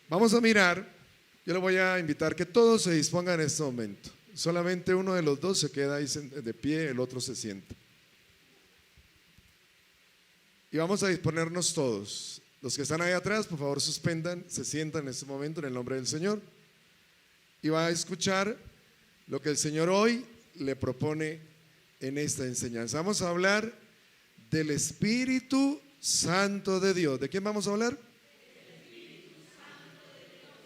Vamos a mirar, yo le voy a invitar que todos se dispongan en este momento. Solamente uno de los dos se queda ahí de pie, el otro se sienta. Y vamos a disponernos todos. Los que están ahí atrás, por favor, suspendan, se sientan en este momento en el nombre del Señor. Y va a escuchar lo que el Señor hoy le propone en esta enseñanza. Vamos a hablar del Espíritu Santo de Dios. ¿De quién vamos a hablar?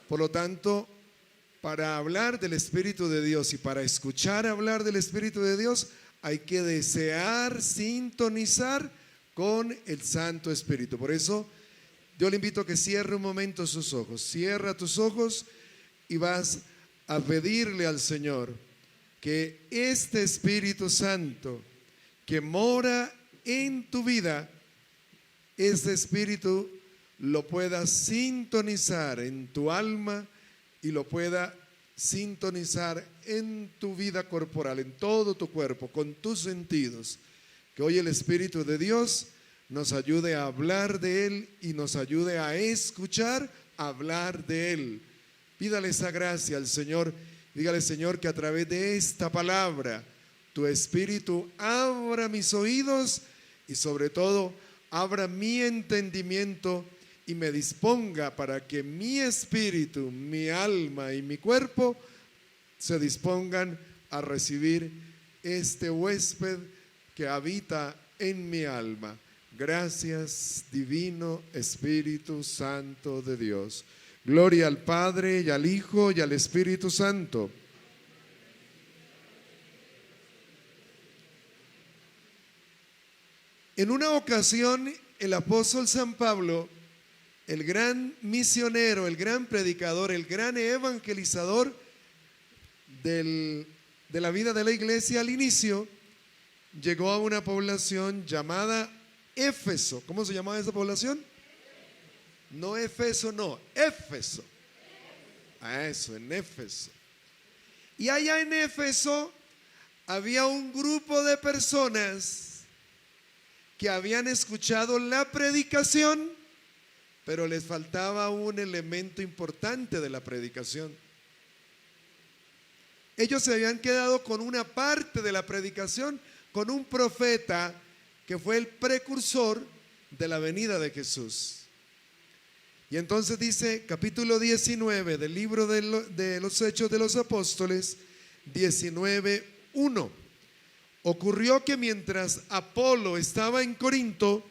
Por lo tanto, para hablar del Espíritu de Dios y para escuchar hablar del Espíritu de Dios, hay que desear sintonizar con el Santo Espíritu. Por eso, yo le invito a que cierre un momento sus ojos. Cierra tus ojos y vas a pedirle al Señor que este Espíritu Santo que mora en tu vida, este Espíritu lo pueda sintonizar en tu alma y lo pueda sintonizar en tu vida corporal, en todo tu cuerpo, con tus sentidos. Que hoy el Espíritu de Dios nos ayude a hablar de Él y nos ayude a escuchar hablar de Él. Pídale esa gracia al Señor. Dígale, Señor, que a través de esta palabra tu Espíritu abra mis oídos y sobre todo abra mi entendimiento y me disponga para que mi espíritu, mi alma y mi cuerpo se dispongan a recibir este huésped que habita en mi alma. Gracias, divino Espíritu Santo de Dios. Gloria al Padre y al Hijo y al Espíritu Santo. En una ocasión, el apóstol San Pablo, el gran misionero, el gran predicador, el gran evangelizador de la vida de la iglesia al inicio, llegó a una población llamada Éfeso. ¿Cómo se llamaba esa población? No Efeso, no, Éfeso. A eso, en Éfeso. Y allá en Éfeso había un grupo de personas que habían escuchado la predicación, pero les faltaba un elemento importante de la predicación. Ellos se habían quedado con una parte de la predicación, con un profeta que fue el precursor de la venida de Jesús. Y entonces dice, capítulo 19 del libro de los Hechos de los Apóstoles, 19:1. Ocurrió que mientras Apolo estaba en Corinto,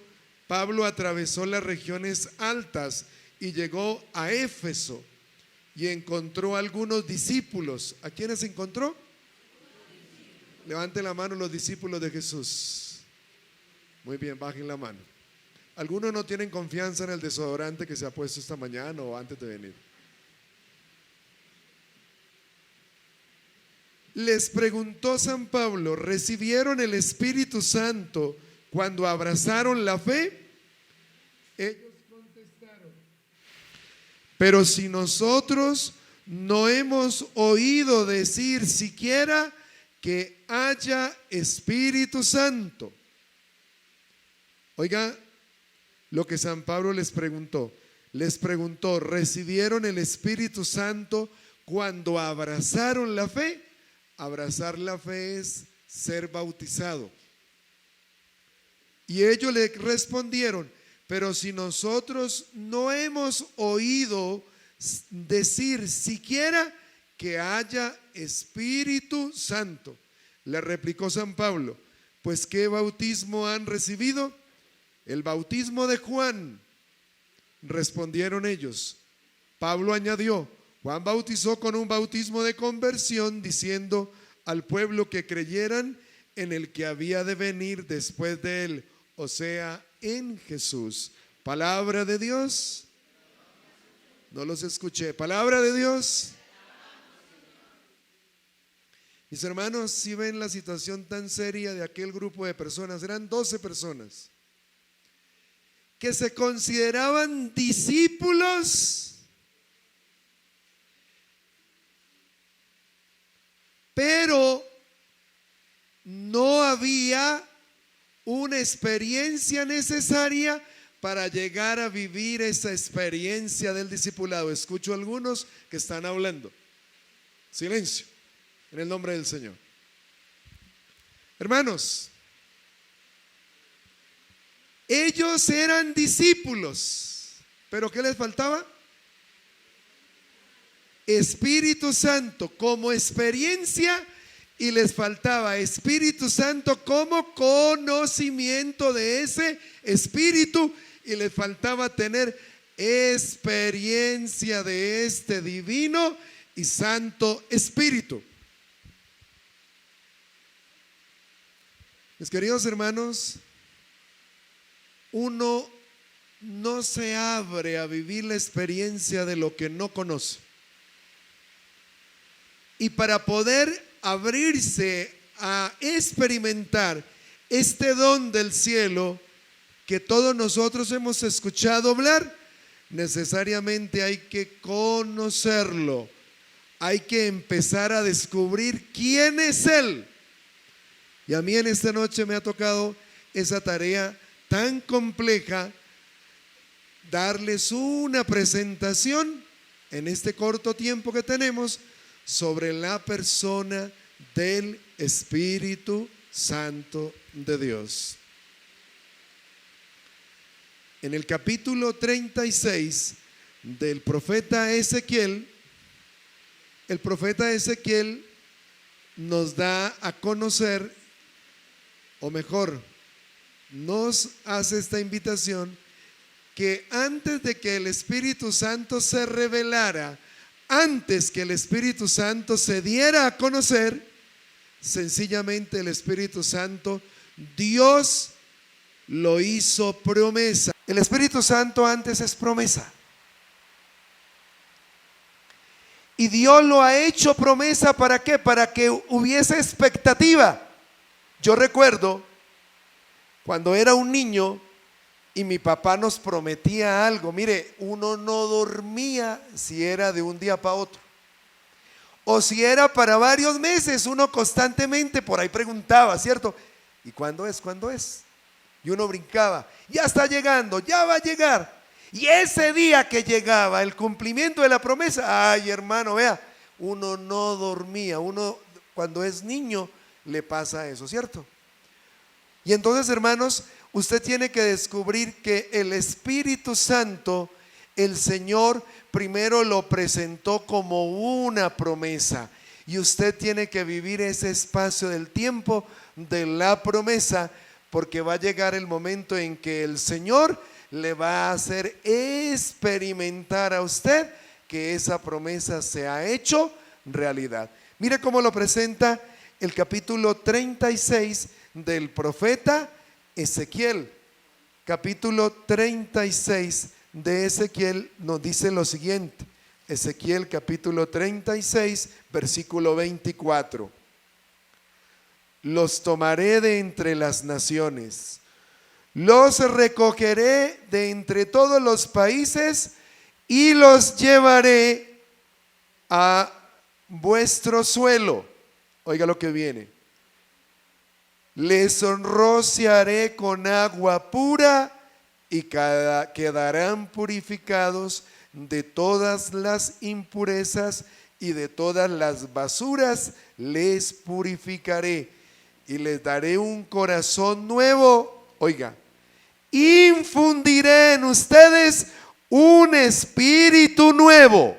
Pablo atravesó las regiones altas y llegó a Éfeso y encontró algunos discípulos. ¿A quiénes encontró? Levanten la mano los discípulos de Jesús. Muy bien, bajen la mano. Algunos no tienen confianza en el desodorante que se ha puesto esta mañana o antes de venir. Les preguntó San Pablo, ¿recibieron el Espíritu Santo cuando abrazaron la fe? Ellos contestaron, pero si nosotros no hemos oído decir siquiera que haya Espíritu Santo. Oiga lo que San Pablo les preguntó. Les preguntó, ¿recibieron el Espíritu Santo cuando abrazaron la fe? Abrazar la fe es ser bautizado. Y ellos le respondieron, pero si nosotros no hemos oído decir siquiera que haya Espíritu Santo. Le replicó San Pablo, pues ¿qué bautismo han recibido? El bautismo de Juan. Respondieron ellos. Pablo añadió, Juan bautizó con un bautismo de conversión, diciendo al pueblo que creyeran en el que había de venir después de él, o sea, en Jesús. Palabra de Dios. No los escuché. Palabra de Dios. Mis hermanos, si ven la situación tan seria de aquel grupo de personas, eran 12 personas que se consideraban discípulos, pero no había una experiencia necesaria para llegar a vivir esa experiencia del discipulado? Escucho a algunos que están hablando. Silencio, en el nombre del Señor. Hermanos, ellos eran discípulos, pero ¿qué les faltaba? Espíritu Santo como experiencia, y les faltaba Espíritu Santo como conocimiento de ese Espíritu, y les faltaba tener experiencia de este divino y santo Espíritu. Mis queridos hermanos, uno no se abre a vivir la experiencia de lo que no conoce. Y para poder abrirse a experimentar este don del cielo que todos nosotros hemos escuchado hablar, necesariamente hay que conocerlo. Hay que empezar a descubrir quién es Él. Y a mí en esta noche me ha tocado esa tarea tan compleja, darles una presentación en este corto tiempo que tenemos sobre la persona del Espíritu Santo de Dios. En el capítulo 36 del profeta Ezequiel, el profeta Ezequiel nos da a conocer, o mejor, nos hace esta invitación, que antes de que el Espíritu Santo se revelara, antes que el Espíritu Santo se diera a conocer, sencillamente el Espíritu Santo, Dios lo hizo promesa. El Espíritu Santo antes es promesa. Y Dios lo ha hecho promesa, ¿para qué? Para que hubiese expectativa. Yo recuerdo cuando era un niño y mi papá nos prometía algo. Mire, uno no dormía si era de un día para otro, o si era para varios meses. Uno constantemente por ahí preguntaba, ¿cierto? ¿Y cuándo es? ¿Cuándo es? Y uno brincaba, ya está llegando, ya va a llegar. Y ese día que llegaba el cumplimiento de la promesa, ay hermano, vea, uno no dormía. Uno cuando es niño le pasa eso, ¿cierto? Y entonces, hermanos, usted tiene que descubrir que el Espíritu Santo, el Señor primero lo presentó como una promesa, y usted tiene que vivir ese espacio del tiempo de la promesa, porque va a llegar el momento en que el Señor le va a hacer experimentar a usted que esa promesa se ha hecho realidad. Mire cómo lo presenta el capítulo 36 del profeta Ezequiel. Capítulo 36 de Ezequiel nos dice lo siguiente. Ezequiel capítulo 36 versículo 24. Los tomaré de entre las naciones, los recogeré de entre todos los países y los llevaré a vuestro suelo. Oiga lo que viene. Les rociaré con agua pura y quedarán purificados de todas las impurezas, y de todas las basuras les purificaré, y les daré un corazón nuevo. Oiga, infundiré en ustedes un espíritu nuevo.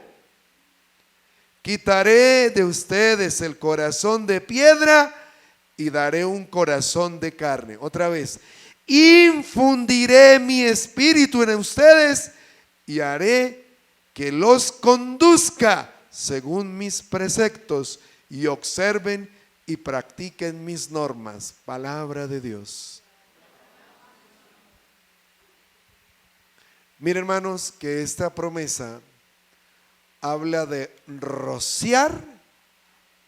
Quitaré de ustedes el corazón de piedra y daré un corazón de carne. Otra vez, infundiré mi espíritu en ustedes y haré que los conduzca según mis preceptos y observen y practiquen mis normas. Palabra de Dios. Miren, hermanos, que esta promesa habla de rociar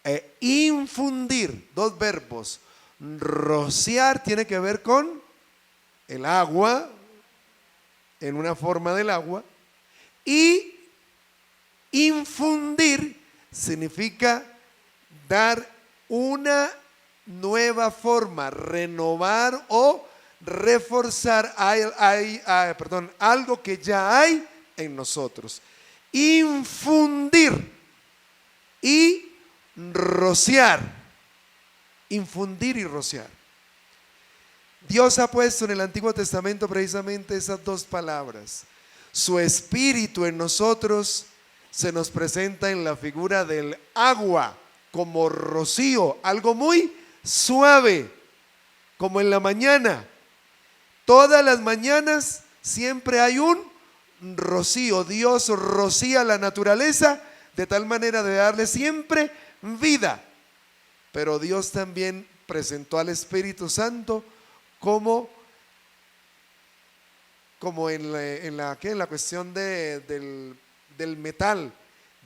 e infundir, dos verbos. Rociar tiene que ver con el agua, en una forma del agua, y infundir significa dar una nueva forma, renovar o reforzar algo que ya hay en nosotros. Infundir y rociar. Infundir y rociar. Dios ha puesto en el Antiguo Testamento precisamente esas dos palabras. Su espíritu en nosotros se nos presenta en la figura del agua, como rocío, algo muy suave, como en la mañana. Todas las mañanas siempre hay un rocío. Dios rocía la naturaleza de tal manera de darle siempre vida. Pero Dios también presentó al Espíritu Santo como en la cuestión del metal.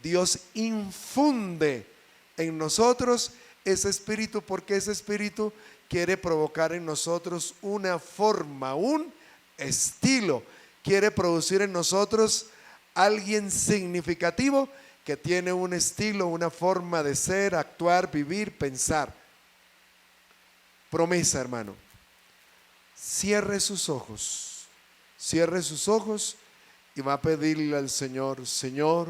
Dios infunde en nosotros ese espíritu, porque ese espíritu quiere provocar en nosotros una forma, un estilo. Quiere producir en nosotros alguien significativo que tiene un estilo, una forma de ser, actuar, vivir, pensar. Promesa, hermano. Cierre sus ojos y va a pedirle al Señor: Señor,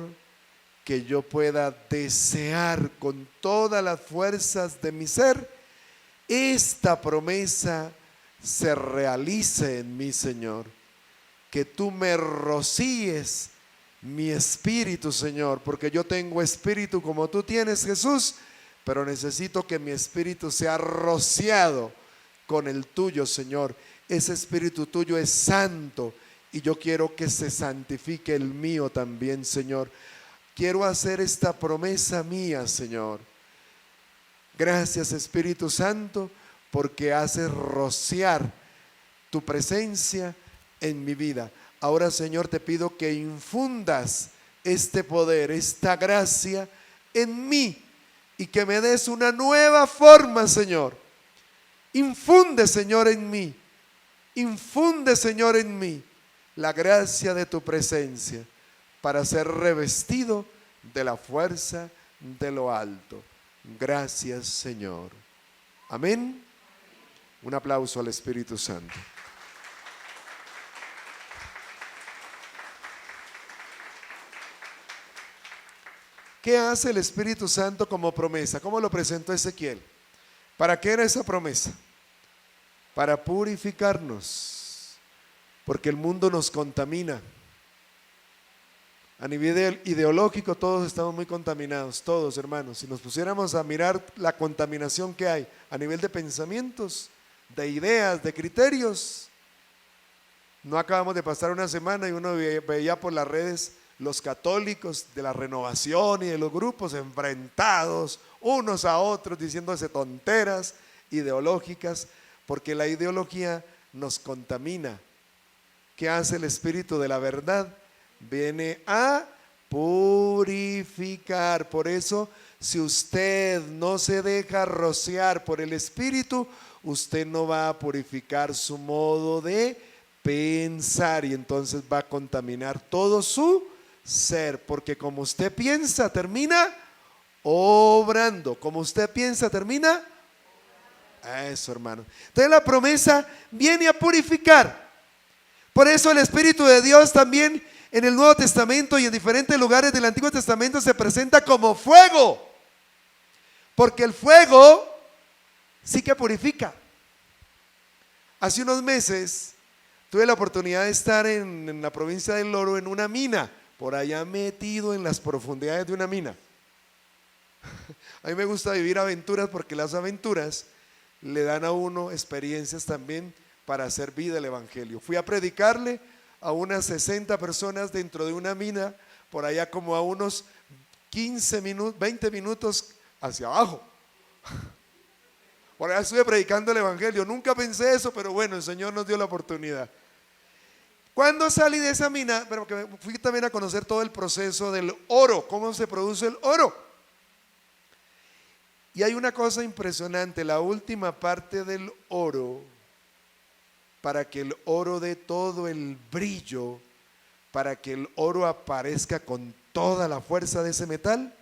que yo pueda desear con todas las fuerzas de mi ser esta promesa se realice en mí, Señor. Que tú me rocíes mi espíritu, Señor, porque yo tengo espíritu como tú tienes, Jesús, pero necesito que mi espíritu sea rociado con el tuyo, Señor. Ese espíritu tuyo es santo y yo quiero que se santifique el mío también, Señor. Quiero hacer esta promesa mía, Señor. Gracias, Espíritu Santo, porque haces rociar tu presencia en mi vida. Ahora, Señor, te pido que infundas este poder, esta gracia en mí y que me des una nueva forma, Señor. Infunde, Señor, en mí. Infunde, Señor, en mí la gracia de tu presencia para ser revestido de la fuerza de lo alto. Gracias, Señor. Amén. Un aplauso al Espíritu Santo. ¿Qué hace el Espíritu Santo como promesa? ¿Cómo lo presentó Ezequiel? ¿Para qué era esa promesa? Para purificarnos, porque el mundo nos contamina. A nivel ideológico todos estamos muy contaminados, todos, hermanos. Si nos pusiéramos a mirar la contaminación que hay a nivel de pensamientos, de ideas, de criterios. No acabamos de pasar una semana y uno veía por las redes los católicos de la Renovación y de los grupos enfrentados unos a otros, diciéndose tonteras ideológicas, porque la ideología nos contamina. ¿Qué hace el Espíritu de la verdad? Viene a purificar. Por eso, si usted no se deja rociar por el Espíritu, usted no va a purificar su modo de pensar y entonces va a contaminar todo su ser, porque como usted piensa, termina obrando. Como usted piensa, termina. Eso, hermano. Entonces la promesa viene a purificar. Por eso el Espíritu de Dios también en el Nuevo Testamento y en diferentes lugares del Antiguo Testamento se presenta como fuego, porque el fuego sí que purifica. Hace unos meses tuve la oportunidad de estar en la provincia del Oro, en una mina, por allá metido en las profundidades de una mina. A mí me gusta vivir aventuras porque las aventuras le dan a uno experiencias también para hacer vida el Evangelio. Fui a predicarle a unas 60 personas dentro de una mina, por allá como a unos 15 minutos, 20 minutos hacia abajo. Por allá estuve predicando el Evangelio. Nunca pensé eso, pero bueno, el Señor nos dio la oportunidad. Cuando salí de esa mina, pero que fui también a conocer todo el proceso del oro, cómo se produce el oro. Y hay una cosa impresionante, la última parte del oro, para que el oro dé todo el brillo, para que el oro aparezca con toda la fuerza de ese metal,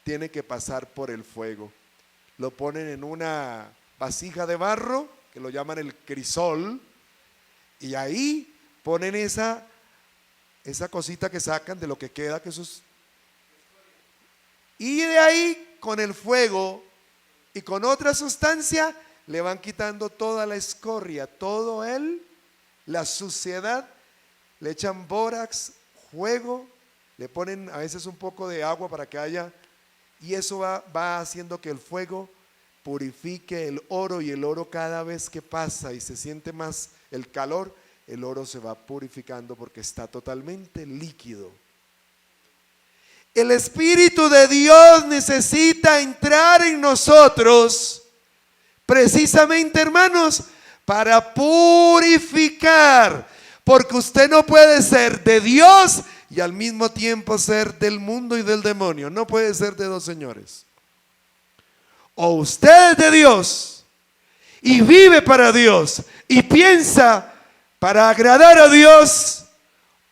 tiene que pasar por el fuego. Lo ponen en una vasija de barro, que lo llaman el crisol, Y ahí ponen esa cosita que sacan de lo que queda, que eso es. Y de ahí con el fuego y con otra sustancia le van quitando toda la escoria, la suciedad, le echan bórax, fuego, le ponen a veces un poco de agua para que haya, y eso va haciendo que el fuego purifique el oro, y el oro cada vez que pasa y se siente más el calor, el oro se va purificando porque está totalmente líquido. El Espíritu de Dios necesita entrar en nosotros, precisamente, hermanos, para purificar, porque usted no puede ser de Dios y al mismo tiempo ser del mundo y del demonio. No puede ser de dos señores. O usted es de Dios y vive para Dios y piensa para agradar a Dios,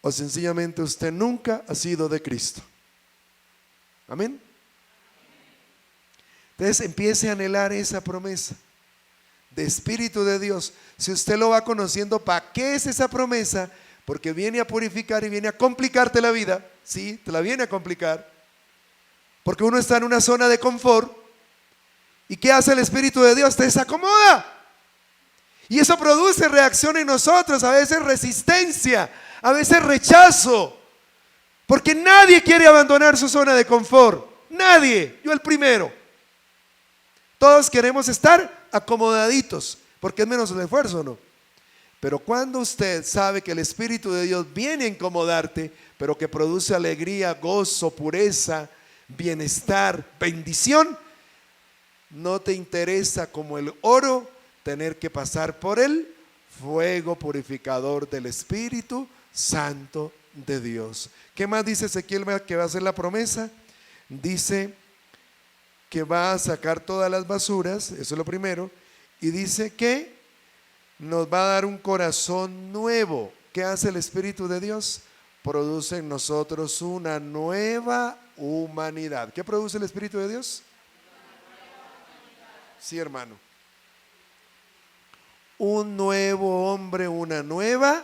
o sencillamente usted nunca ha sido de Cristo. Amén. Entonces empiece a anhelar esa promesa de Espíritu de Dios. Si usted lo va conociendo, ¿para qué es esa promesa? Porque viene a purificar y viene a complicarte la vida. Sí, te la viene a complicar. Porque uno está en una zona de confort. ¿Y qué hace el Espíritu de Dios? Te desacomoda. Y eso produce reacción en nosotros, a veces resistencia, a veces rechazo. Porque nadie quiere abandonar su zona de confort. Nadie, yo el primero. Todos queremos estar acomodaditos, porque es menos el esfuerzo, ¿no? Pero cuando usted sabe que el Espíritu de Dios viene a incomodarte, pero que produce alegría, gozo, pureza, bienestar, bendición, no te interesa como el oro tener que pasar por el fuego purificador del Espíritu Santo de Dios. ¿Qué más dice Ezequiel que va a hacer la promesa? Dice que va a sacar todas las basuras, eso es lo primero, y dice que nos va a dar un corazón nuevo. ¿Qué hace el Espíritu de Dios? Produce en nosotros una nueva humanidad. ¿Qué produce el Espíritu de Dios? Sí, hermano. Un nuevo hombre, una nueva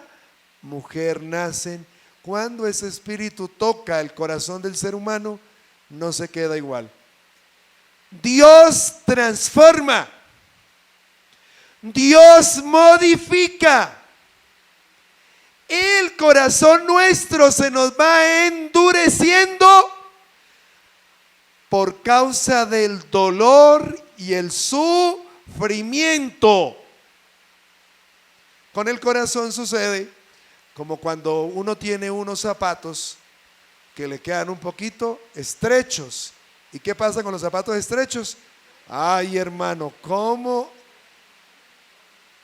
mujer nacen. Cuando ese Espíritu toca el corazón del ser humano, no se queda igual. Dios transforma, Dios modifica. El corazón nuestro se nos va endureciendo por causa del dolor y el sufrimiento. Con el corazón sucede como cuando uno tiene unos zapatos que le quedan un poquito estrechos. ¿Y qué pasa con los zapatos estrechos? Ay, hermano, ¿cómo?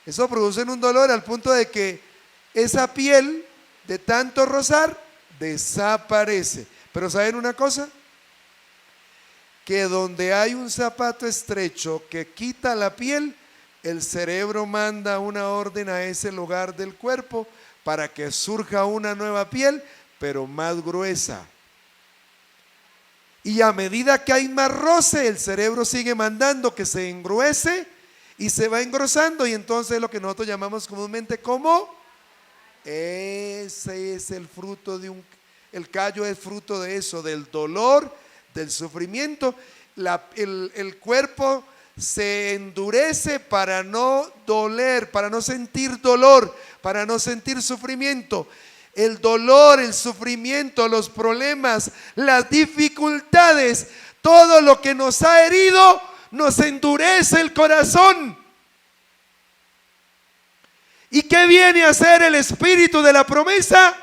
Eso produce un dolor al punto de que esa piel de tanto rozar desaparece. Pero ¿saben una cosa? Que donde hay un zapato estrecho que quita la piel, el cerebro manda una orden a ese lugar del cuerpo para que surja una nueva piel, pero más gruesa. Y a medida que hay más roce, el cerebro sigue mandando que se engruese y se va engrosando, y entonces lo que nosotros llamamos comúnmente como, ese es el fruto de el callo es fruto de eso, del dolor, del sufrimiento. El cuerpo se endurece para no doler, para no sentir dolor, para no sentir sufrimiento. El dolor, el sufrimiento, los problemas, las dificultades, todo lo que nos ha herido, nos endurece el corazón. ¿Y qué viene a hacer el Espíritu de la promesa?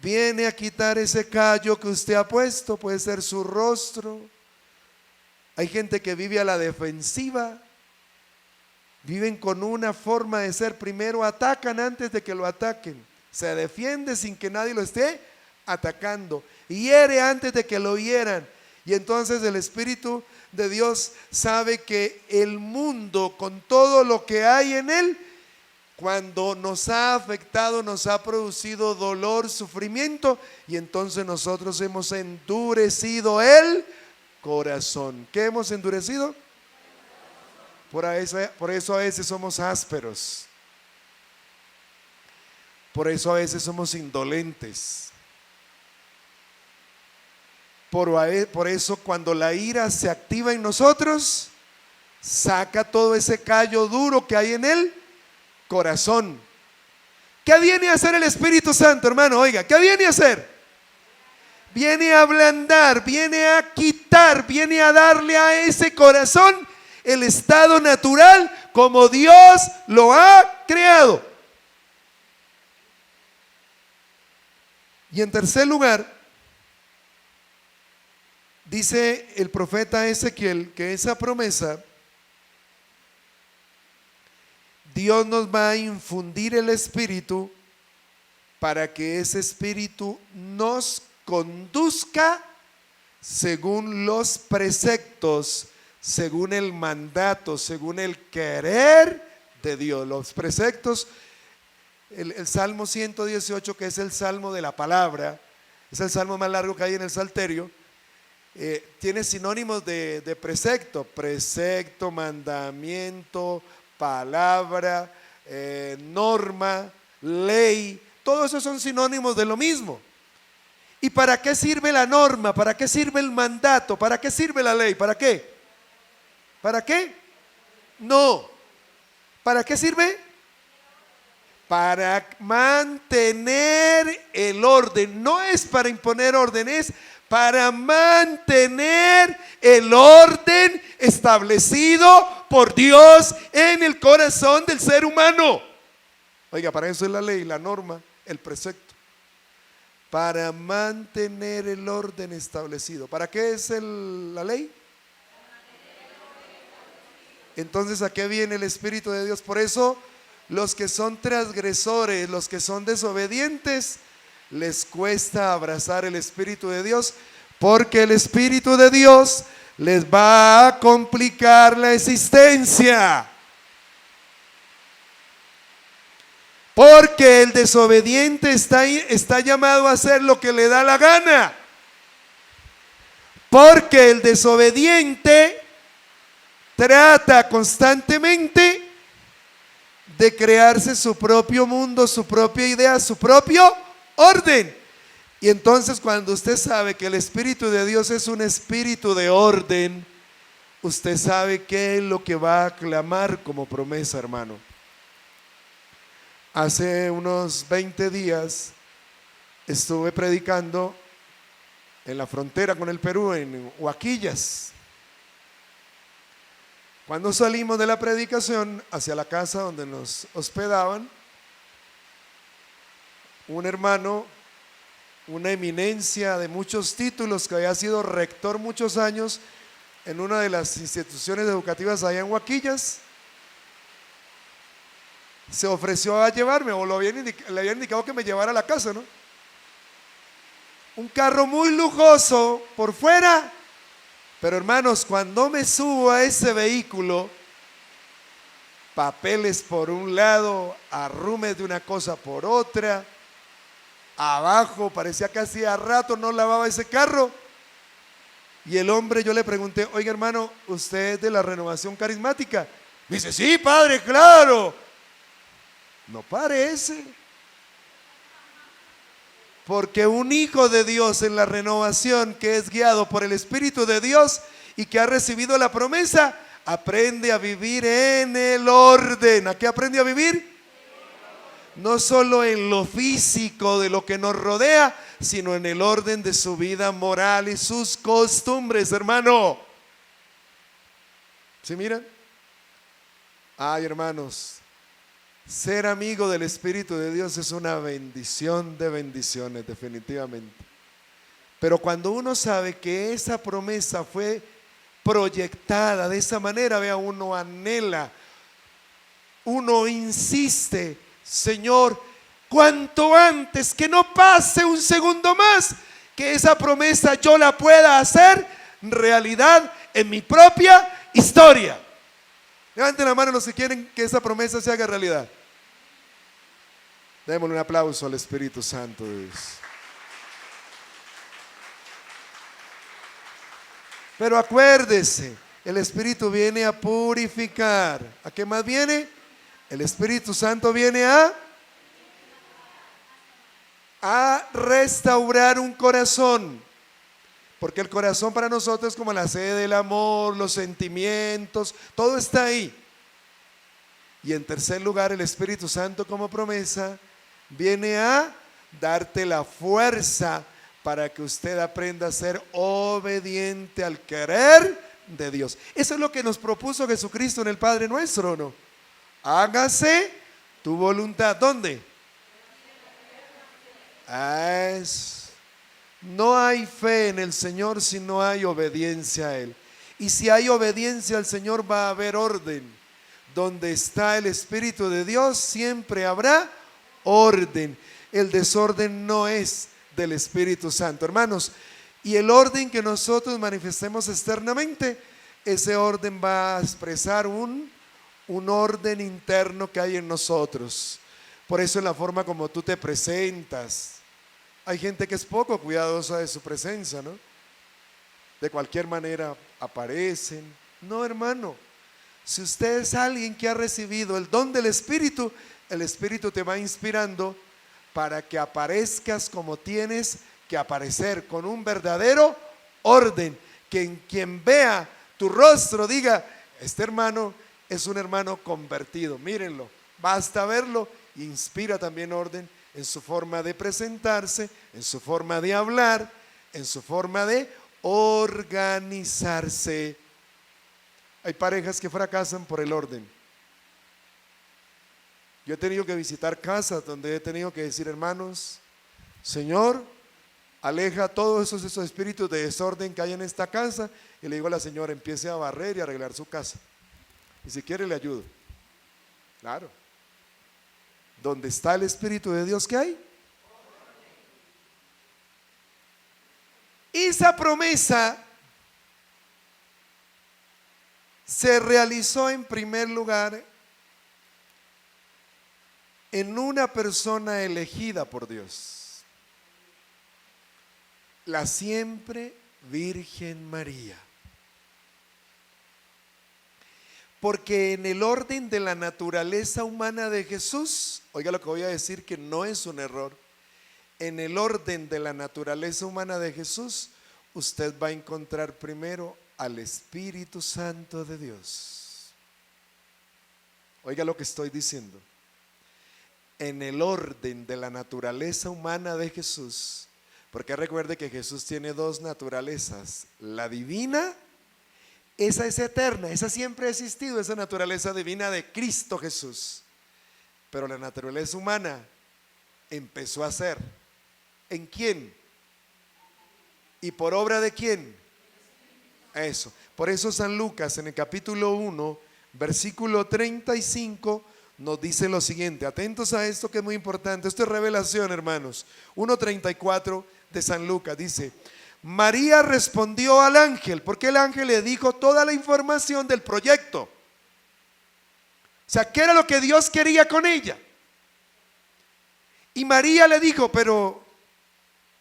Viene a quitar ese callo que usted ha puesto, puede ser su rostro. Hay gente que vive a la defensiva, viven con una forma de ser, primero atacan antes de que lo ataquen, se defiende sin que nadie lo esté atacando, hiere antes de que lo hieran. Y entonces el Espíritu de Dios sabe que el mundo, con todo lo que hay en él, cuando nos ha afectado, nos ha producido dolor, sufrimiento, y entonces nosotros hemos endurecido el corazón. ¿Qué hemos endurecido? Por eso a veces somos ásperos. Por eso a veces somos indolentes. Por eso cuando la ira se activa en nosotros, saca todo ese callo duro que hay en el corazón. ¿Qué viene a hacer el Espíritu Santo, hermano? Oiga, ¿qué viene a hacer? Viene a ablandar, viene a quitar, viene a darle a ese corazón el estado natural como Dios lo ha creado. Y en tercer lugar, dice el profeta Ezequiel que esa promesa, Dios nos va a infundir el Espíritu para que ese Espíritu nos conduzca según los preceptos, según el mandato, según el querer de Dios. Los preceptos, el Salmo 118, que es el Salmo de la palabra, es el salmo más largo que hay en el Salterio, tiene sinónimos de precepto, precepto, mandamiento, palabra, norma, ley, todos esos son sinónimos de lo mismo. ¿Y para qué sirve la norma? ¿Para qué sirve el mandato? ¿Para qué sirve la ley? ¿Para qué? ¿Para qué? No. ¿Para qué sirve? Para mantener el orden. No es para imponer orden, es para mantener el orden establecido por Dios en el corazón del ser humano. Oiga, para eso es la ley, la norma, el precepto. Para mantener el orden establecido. ¿Para qué es la ley? Entonces, ¿a qué viene el Espíritu de Dios? Por eso, los que son transgresores, los que son desobedientes, les cuesta abrazar el Espíritu de Dios, porque el Espíritu de Dios les va a complicar la existencia. Porque el desobediente está llamado a hacer lo que le da la gana. Porque el desobediente trata constantemente de crearse su propio mundo, su propia idea, su propio orden. Y entonces cuando usted sabe que el Espíritu de Dios es un espíritu de orden, usted sabe qué es lo que va a clamar como promesa, hermano. Hace unos 20 días estuve predicando en la frontera con el Perú, en Huaquillas. Cuando salimos de la predicación hacia la casa donde nos hospedaban, un hermano, una eminencia de muchos títulos, que había sido rector muchos años en una de las instituciones educativas allá en Huaquillas, se ofreció a llevarme, o le habían indicado que me llevara a la casa, ¿no? Un carro muy lujoso por fuera, pero hermanos, cuando me subo a ese vehículo, papeles por un lado, arrumes de una cosa por otra, abajo, parecía que hacía rato no lavaba ese carro. Y el hombre, yo le pregunté, oiga hermano, ¿usted es de la Renovación Carismática? Me dice, sí padre, claro. No parece. Porque un hijo de Dios en la renovación, que es guiado por el Espíritu de Dios y que ha recibido la promesa, aprende a vivir en el orden. ¿A qué aprende a vivir? No solo en lo físico de lo que nos rodea, sino en el orden de su vida moral y sus costumbres, hermano. ¿Sí miran? Ay, hermanos, ser amigo del Espíritu de Dios es una bendición de bendiciones, definitivamente. Pero cuando uno sabe que esa promesa fue proyectada de esa manera, vea, uno anhela, uno insiste, Señor, cuanto antes, que no pase un segundo más, que esa promesa yo la pueda hacer realidad en mi propia historia. Levanten la mano los que quieren que esa promesa se haga realidad. Démosle un aplauso al Espíritu Santo de Dios. Pero acuérdese, el Espíritu viene a purificar. ¿A qué más viene? El Espíritu Santo viene a a restaurar un corazón. Porque el corazón para nosotros es como la sede del amor, los sentimientos, todo está ahí. Y en tercer lugar, el Espíritu Santo como promesa viene a darte la fuerza para que usted aprenda a ser obediente al querer de Dios. Eso es lo que nos propuso Jesucristo en el Padre Nuestro, ¿no? Hágase tu voluntad. ¿Dónde? No hay fe en el Señor si no hay obediencia a Él. Y si hay obediencia al Señor va a haber orden. Donde está el Espíritu de Dios siempre habrá orden. El desorden no es del Espíritu Santo, hermanos. Y el orden que nosotros manifestemos externamente, ese orden va a expresar un orden interno que hay en nosotros. Por eso en la forma como tú te presentas. Hay gente que es poco cuidadosa de su presencia, ¿no? De cualquier manera aparecen. No, hermano. Si usted es alguien que ha recibido el don del Espíritu, el Espíritu te va inspirando para que aparezcas como tienes que aparecer, con un verdadero orden. Que quien vea tu rostro diga, este hermano es un hermano convertido. Mírenlo, basta verlo, inspira también orden en su forma de presentarse, en su forma de hablar, en su forma de organizarse. Hay parejas que fracasan por el orden. Yo he tenido que visitar casas donde he tenido que decir, hermanos, Señor, aleja todos esos espíritus de desorden que hay en esta casa. Y le digo a la señora, empiece a barrer y a arreglar su casa. Y si quiere le ayudo. Claro. ¿Dónde está el Espíritu de Dios que hay? Esa promesa se realizó en primer lugar en una persona elegida por Dios, la siempre Virgen María. Porque en el orden de la naturaleza humana de Jesús, oiga lo que voy a decir que no es un error, en el orden de la naturaleza humana de Jesús, usted va a encontrar primero al Espíritu Santo de Dios. Oiga lo que estoy diciendo. En el orden de la naturaleza humana de Jesús, porque recuerde que Jesús tiene dos naturalezas, la divina, esa es eterna, esa siempre ha existido, esa naturaleza divina de Cristo Jesús, pero la naturaleza humana empezó a ser, ¿en quién? ¿Y por obra de quién? Eso, por eso San Lucas en el capítulo 1, versículo 35 nos dice lo siguiente, atentos a esto que es muy importante, esto es revelación, hermanos. 1:34 de San Lucas dice, María respondió al ángel, porque el ángel le dijo toda la información del proyecto. O sea, ¿qué era lo que Dios quería con ella? Y María le dijo, pero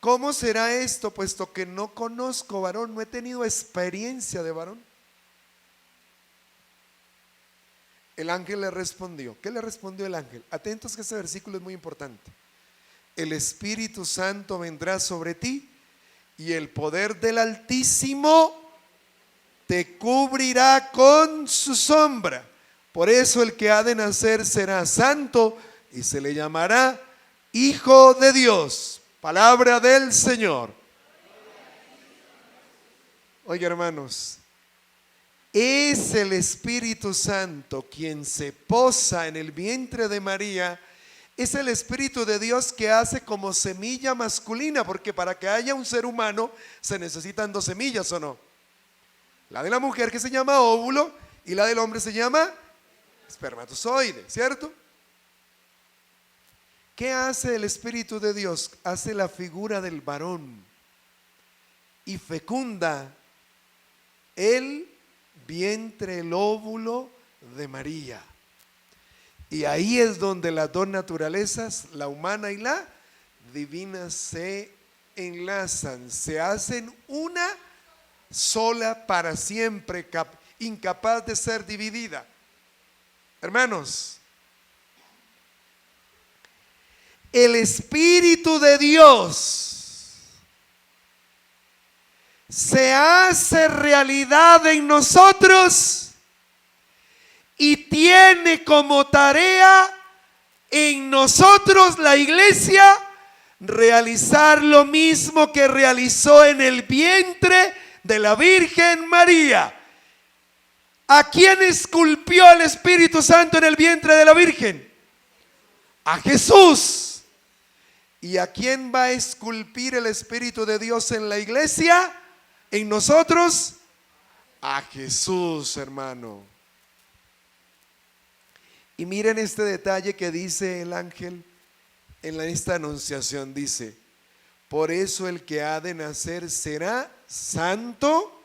¿cómo será esto? Puesto que no conozco varón, no he tenido experiencia de varón. El ángel le respondió. ¿Qué le respondió el ángel? Atentos que este versículo es muy importante. El Espíritu Santo vendrá sobre ti y el poder del Altísimo te cubrirá con su sombra. Por eso el que ha de nacer será santo y se le llamará Hijo de Dios. Palabra del Señor. Oiga, hermanos, es el Espíritu Santo quien se posa en el vientre de María. Es el Espíritu de Dios que hace como semilla masculina, porque para que haya un ser humano se necesitan dos semillas, ¿o no? La de la mujer que se llama óvulo y la del hombre se llama espermatozoide, ¿cierto? ¿Qué hace el Espíritu de Dios? Hace la figura del varón y fecunda el vientre, el óvulo de María. Y ahí es donde las dos naturalezas, la humana y la divina, se enlazan, se hacen una sola para siempre, incapaz de ser dividida. Hermanos, el Espíritu de Dios se hace realidad en nosotros y tiene como tarea en nosotros, la iglesia, realizar lo mismo que realizó en el vientre de la Virgen María. ¿A quién esculpió el Espíritu Santo en el vientre de la Virgen? A Jesús. ¿Y a quién va a esculpir el Espíritu de Dios en la iglesia? En nosotros, a Jesús, hermano. Y miren este detalle que dice el ángel en esta anunciación. Dice: por eso el que ha de nacer será santo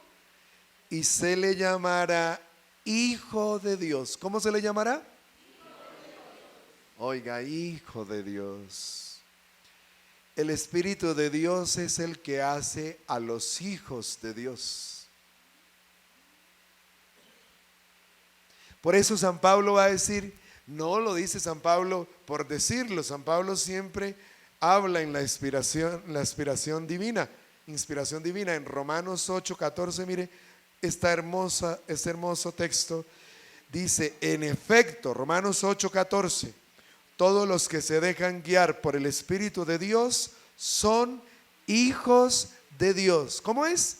y se le llamará Hijo de Dios. ¿Cómo se le llamará? Oiga, Hijo de Dios. El Espíritu de Dios es el que hace a los hijos de Dios. Por eso San Pablo va a decir, no lo dice San Pablo por decirlo, San Pablo siempre habla en la inspiración divina. Inspiración divina en Romanos 8:14, mire este hermoso texto. Dice, en efecto, Romanos 8:14, todos los que se dejan guiar por el Espíritu de Dios son hijos de Dios. ¿Cómo es?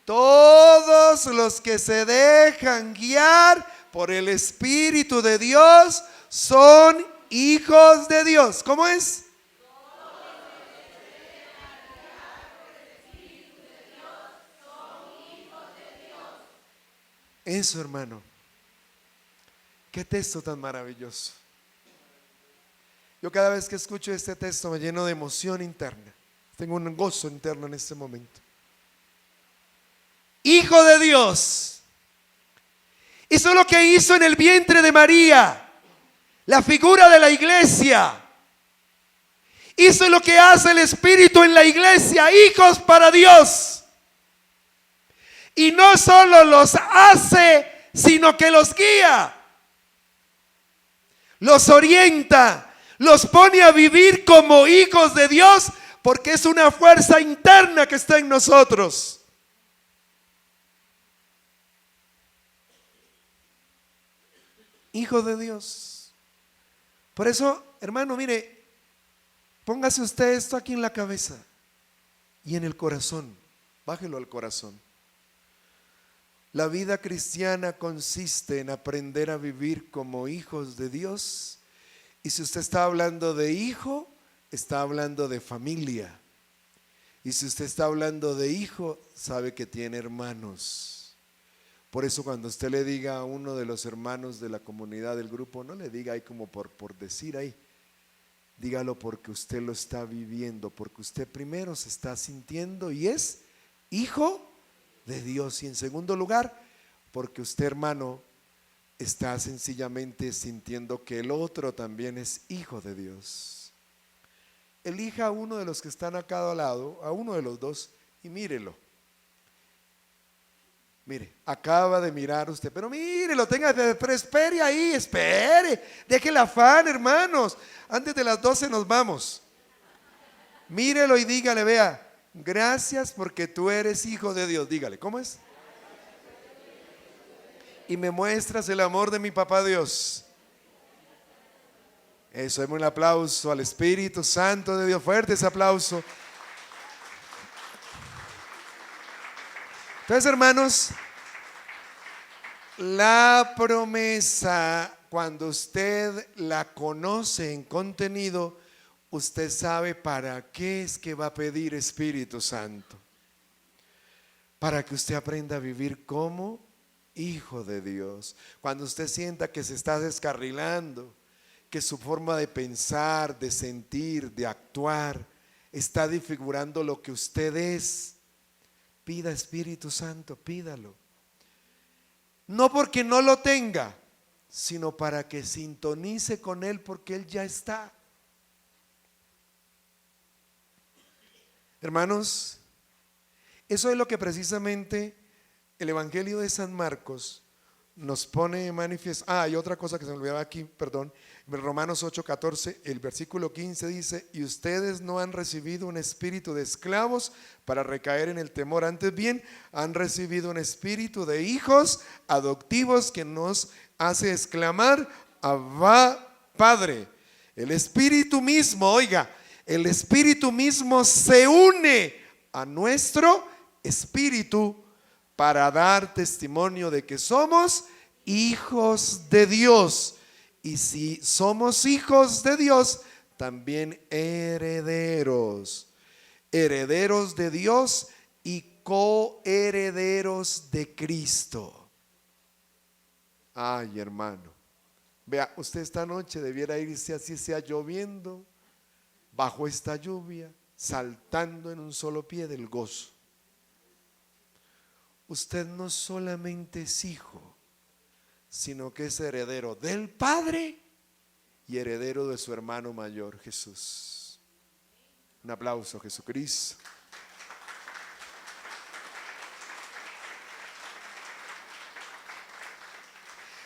Todos los que se dejan guiar por el Espíritu de Dios son hijos de Dios. ¿Cómo es? Eso, hermano. Qué texto tan maravilloso. Yo cada vez que escucho este texto me lleno de emoción interna. Tengo un gozo interno en este momento. Hijo de Dios. Eso es lo que hizo en el vientre de María, la figura de la iglesia. Eso es lo que hace el Espíritu en la iglesia, hijos para Dios. Y no solo los hace, sino que los guía, los orienta, los pone a vivir como hijos de Dios, porque es una fuerza interna que está en nosotros. Hijo de Dios. Por eso, hermano, mire, póngase usted esto aquí en la cabeza y en el corazón. Bájelo al corazón. La vida cristiana consiste en aprender a vivir como hijos de Dios. Y si usted está hablando de hijo, está hablando de familia. Y si usted está hablando de hijo, sabe que tiene hermanos. Por eso cuando usted le diga a uno de los hermanos de la comunidad del grupo, no le diga ahí como por decir ahí. Dígalo porque usted lo está viviendo, porque usted primero se está sintiendo y es hijo de Dios. Y en segundo lugar, porque usted, hermano, está sencillamente sintiendo que el otro también es hijo de Dios. Elija a uno de los que están acá al lado, a uno de los dos, y mírelo. Mire, acaba de mirar usted, pero mírelo, pero espere ahí, espere, deje el afán, hermanos. Antes de las 12 nos vamos. Mírelo y dígale, vea, gracias porque tú eres hijo de Dios. Dígale, ¿cómo es? Y me muestras el amor de mi papá Dios. Eso, demos un aplauso al Espíritu Santo de Dios. Fuerte ese aplauso. Entonces, hermanos, la promesa, cuando usted la conoce en contenido, usted sabe para qué es que va a pedir Espíritu Santo. Para que usted aprenda a vivir como hijo de Dios. Cuando usted sienta que se está descarrilando, que su forma de pensar, de sentir, de actuar está disfigurando lo que usted es, pida Espíritu Santo, pídalo. No porque no lo tenga, sino para que sintonice con Él, porque Él ya está. Hermanos, eso es lo que precisamente el Evangelio de San Marcos nos pone manifiesto. Hay otra cosa que se me olvidaba aquí, perdón. En Romanos 8:14, el versículo 15 dice: y ustedes no han recibido un espíritu de esclavos para recaer en el temor, antes bien han recibido un espíritu de hijos adoptivos que nos hace exclamar: Abba, Padre. El espíritu mismo, oiga, el espíritu mismo se une a nuestro espíritu para dar testimonio de que somos hijos de Dios. Y si somos hijos de Dios, también herederos, herederos de Dios y coherederos de Cristo. Ay, hermano, vea, usted esta noche debiera irse, así sea lloviendo, bajo esta lluvia, saltando en un solo pie del gozo. Usted no solamente es hijo, sino que es heredero del Padre y heredero de su hermano mayor, Jesús. Un aplauso a Jesucristo.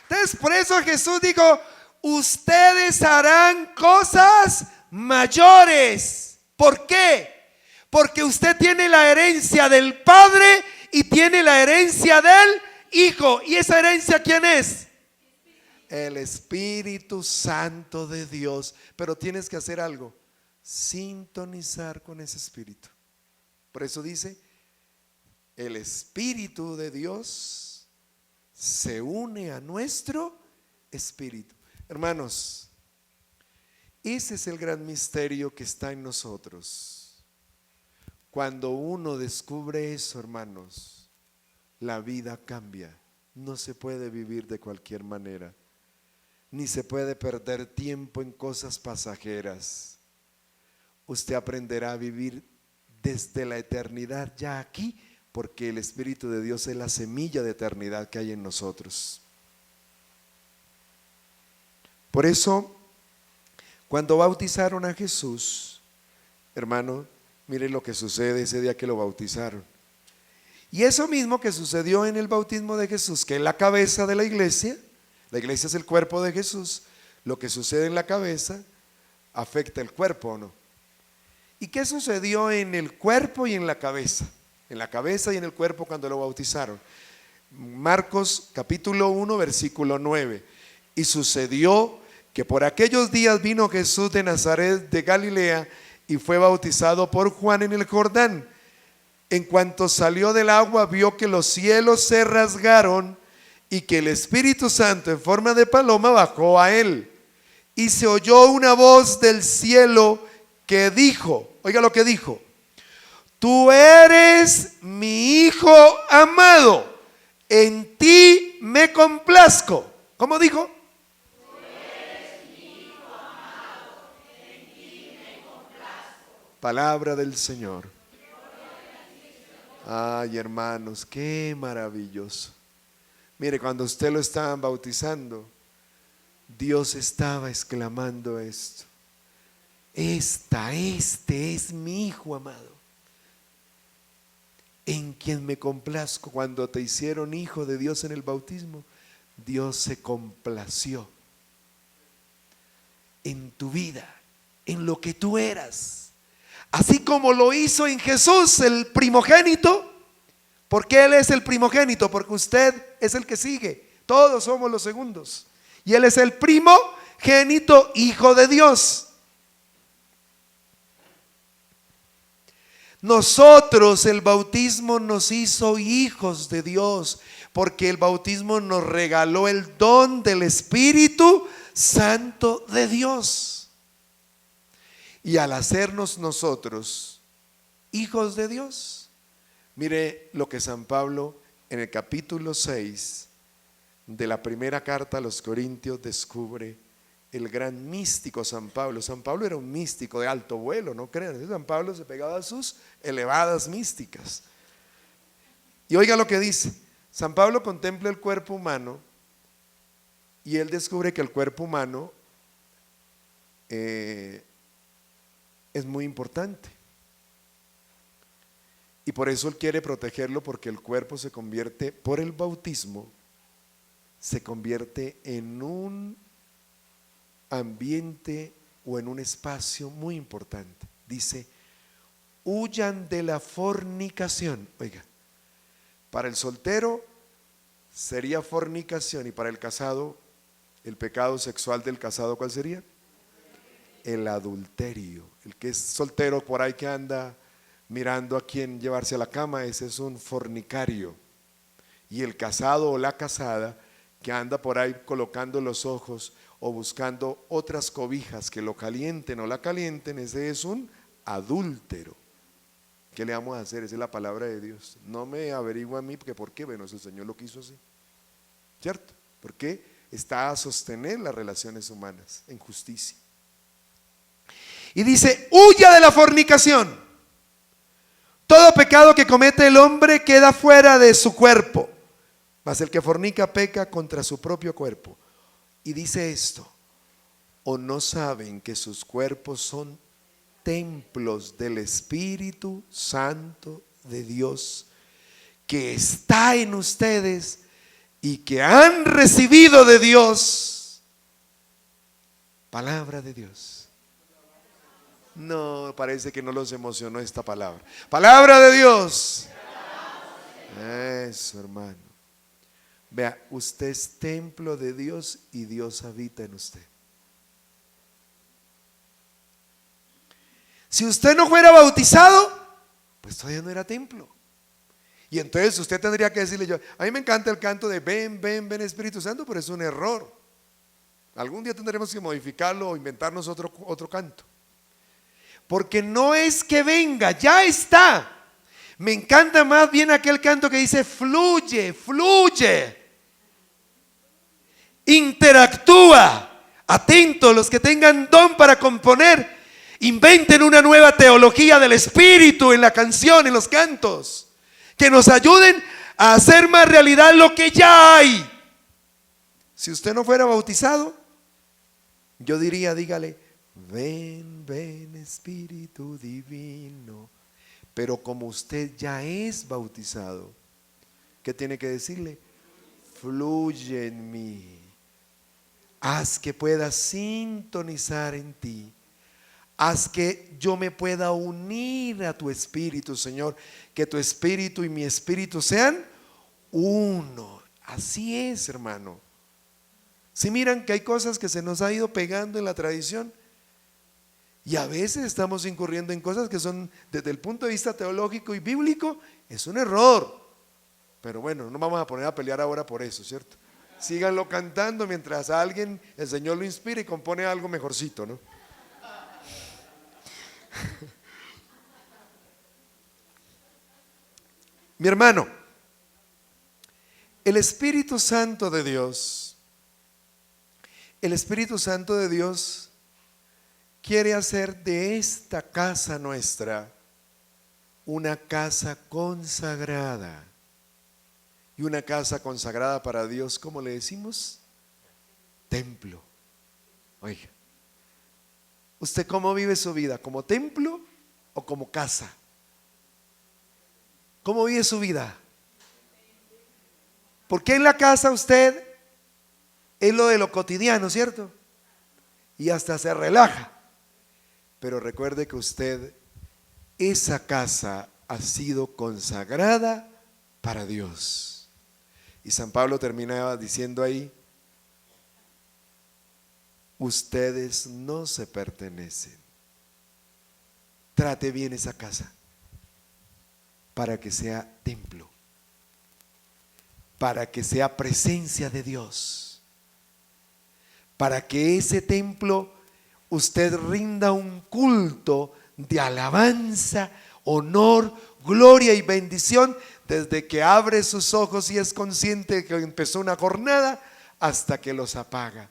Entonces, por eso Jesús dijo: ustedes harán cosas mayores. ¿Por qué? Porque usted tiene la herencia del Padre y tiene la herencia del Hijo. ¿Y esa herencia quién es? El Espíritu Santo de Dios. Pero tienes que hacer algo: sintonizar con ese Espíritu. Por eso dice: el Espíritu de Dios se une a nuestro espíritu. Hermanos, ese es el gran misterio que está en nosotros. Cuando uno descubre eso, hermanos, la vida cambia. No se puede vivir de cualquier manera, ni se puede perder tiempo en cosas pasajeras. Usted aprenderá a vivir desde la eternidad ya aquí, porque el Espíritu de Dios es la semilla de eternidad que hay en nosotros. Por eso, cuando bautizaron a Jesús, hermano, mire lo que sucede ese día que lo bautizaron. Y eso mismo que sucedió en el bautismo de Jesús, que es la cabeza de la iglesia es el cuerpo de Jesús, lo que sucede en la cabeza afecta el cuerpo, ¿o no? ¿Y qué sucedió en el cuerpo y en la cabeza? En la cabeza y en el cuerpo cuando lo bautizaron. Marcos capítulo 1 versículo 9. Y sucedió que por aquellos días vino Jesús de Nazaret de Galilea y fue bautizado por Juan en el Jordán. En cuanto salió del agua, vio que los cielos se rasgaron y que el Espíritu Santo en forma de paloma bajó a él. Y se oyó una voz del cielo que dijo, oiga lo que dijo: tú eres mi Hijo amado, en ti me complazco. ¿Cómo dijo? Tú eres mi Hijo amado, en ti me complazco. Palabra del Señor. Ay, hermanos, qué maravilloso. Mire, cuando usted lo estaban bautizando, Dios estaba exclamando esto: este es mi Hijo amado, en quien me complazco. Cuando te hicieron hijo de Dios en el bautismo, Dios se complació en tu vida, en lo que tú eras. Así como lo hizo en Jesús, el primogénito. ¿Por qué Él es el primogénito? Porque usted es el que sigue. Todos somos los segundos. Y Él es el primogénito, Hijo de Dios. Nosotros, el bautismo nos hizo hijos de Dios, porque el bautismo nos regaló el don del Espíritu Santo de Dios. Y al hacernos nosotros hijos de Dios, mire lo que San Pablo en el capítulo 6 de la primera carta a los Corintios descubre. El gran místico San Pablo. San Pablo era un místico de alto vuelo, no crean. San Pablo se pegaba a sus elevadas místicas. Y oiga lo que dice. San Pablo contempla el cuerpo humano y él descubre que el cuerpo humano es muy importante. Y por eso él quiere protegerlo, porque el cuerpo se convierte por el bautismo se convierte en un ambiente o en un espacio muy importante. Dice, huyan de la fornicación. Oiga, para el soltero sería fornicación, y para el casado, el pecado sexual del casado, ¿cuál sería? El adulterio. El que es soltero por ahí que anda mirando a quién llevarse a la cama, ese es un fornicario. Y el casado o la casada que anda por ahí colocando los ojos o buscando otras cobijas que lo calienten o la calienten, ese es un adúltero. ¿Qué le vamos a hacer? Esa es la palabra de Dios. No me averigua a mí porque ¿por qué? Bueno, el Señor lo quiso así, ¿cierto? Porque está a sostener las relaciones humanas en justicia. Y dice, huya de la fornicación. Todo pecado que comete el hombre queda fuera de su cuerpo, mas el que fornica peca contra su propio cuerpo. Y dice esto, ¿o no saben que sus cuerpos son templos del Espíritu Santo de Dios, que está en ustedes y que han recibido de Dios? Palabra de Dios. No, parece que no los emocionó esta palabra. Palabra de Dios. Eso, hermano. Vea, usted es templo de Dios y Dios habita en usted. Si usted no fuera bautizado, pues todavía no era templo. Y entonces usted tendría que decirle, yo, a mí me encanta el canto de ven, ven, ven Espíritu Santo, pero es un error. Algún día tendremos que modificarlo o inventarnos otro canto. Porque no es que venga, ya está. Me encanta más bien aquel canto que dice fluye, fluye. Interactúa. Atento, los que tengan don para componer, inventen una nueva teología del Espíritu en la canción, en los cantos, que nos ayuden a hacer más realidad lo que ya hay. Si usted no fuera bautizado, yo diría, dígale, ven, ven Espíritu Divino. Pero como usted ya es bautizado, ¿qué tiene que decirle? Fluye en mí. Haz que pueda sintonizar en ti. Haz que yo me pueda unir a tu espíritu, Señor. Que tu espíritu y mi espíritu sean uno. Así es, hermano. Si miran que hay cosas que se nos ha ido pegando en la tradición, y a veces estamos incurriendo en cosas que son, desde el punto de vista teológico y bíblico, es un error. Pero bueno, no vamos a poner a pelear ahora por eso, ¿cierto? Síganlo cantando mientras a alguien el Señor lo inspira y compone algo mejorcito, ¿no? Mi hermano, el Espíritu Santo de Dios, quiere hacer de esta casa nuestra una casa consagrada. Y una casa consagrada para Dios, ¿cómo le decimos? Templo. Oiga, ¿usted cómo vive su vida? ¿Como templo o como casa? ¿Cómo vive su vida? Porque en la casa usted es lo de lo cotidiano, ¿cierto? Y hasta se relaja. Pero recuerde que usted, esa casa ha sido consagrada para Dios. Y San Pablo terminaba diciendo ahí, ustedes no se pertenecen. Trate bien esa casa para que sea templo, para que sea presencia de Dios, para que ese templo usted rinda un culto de alabanza, honor, gloria y bendición desde que abre sus ojos y es consciente de que empezó una jornada hasta que los apaga.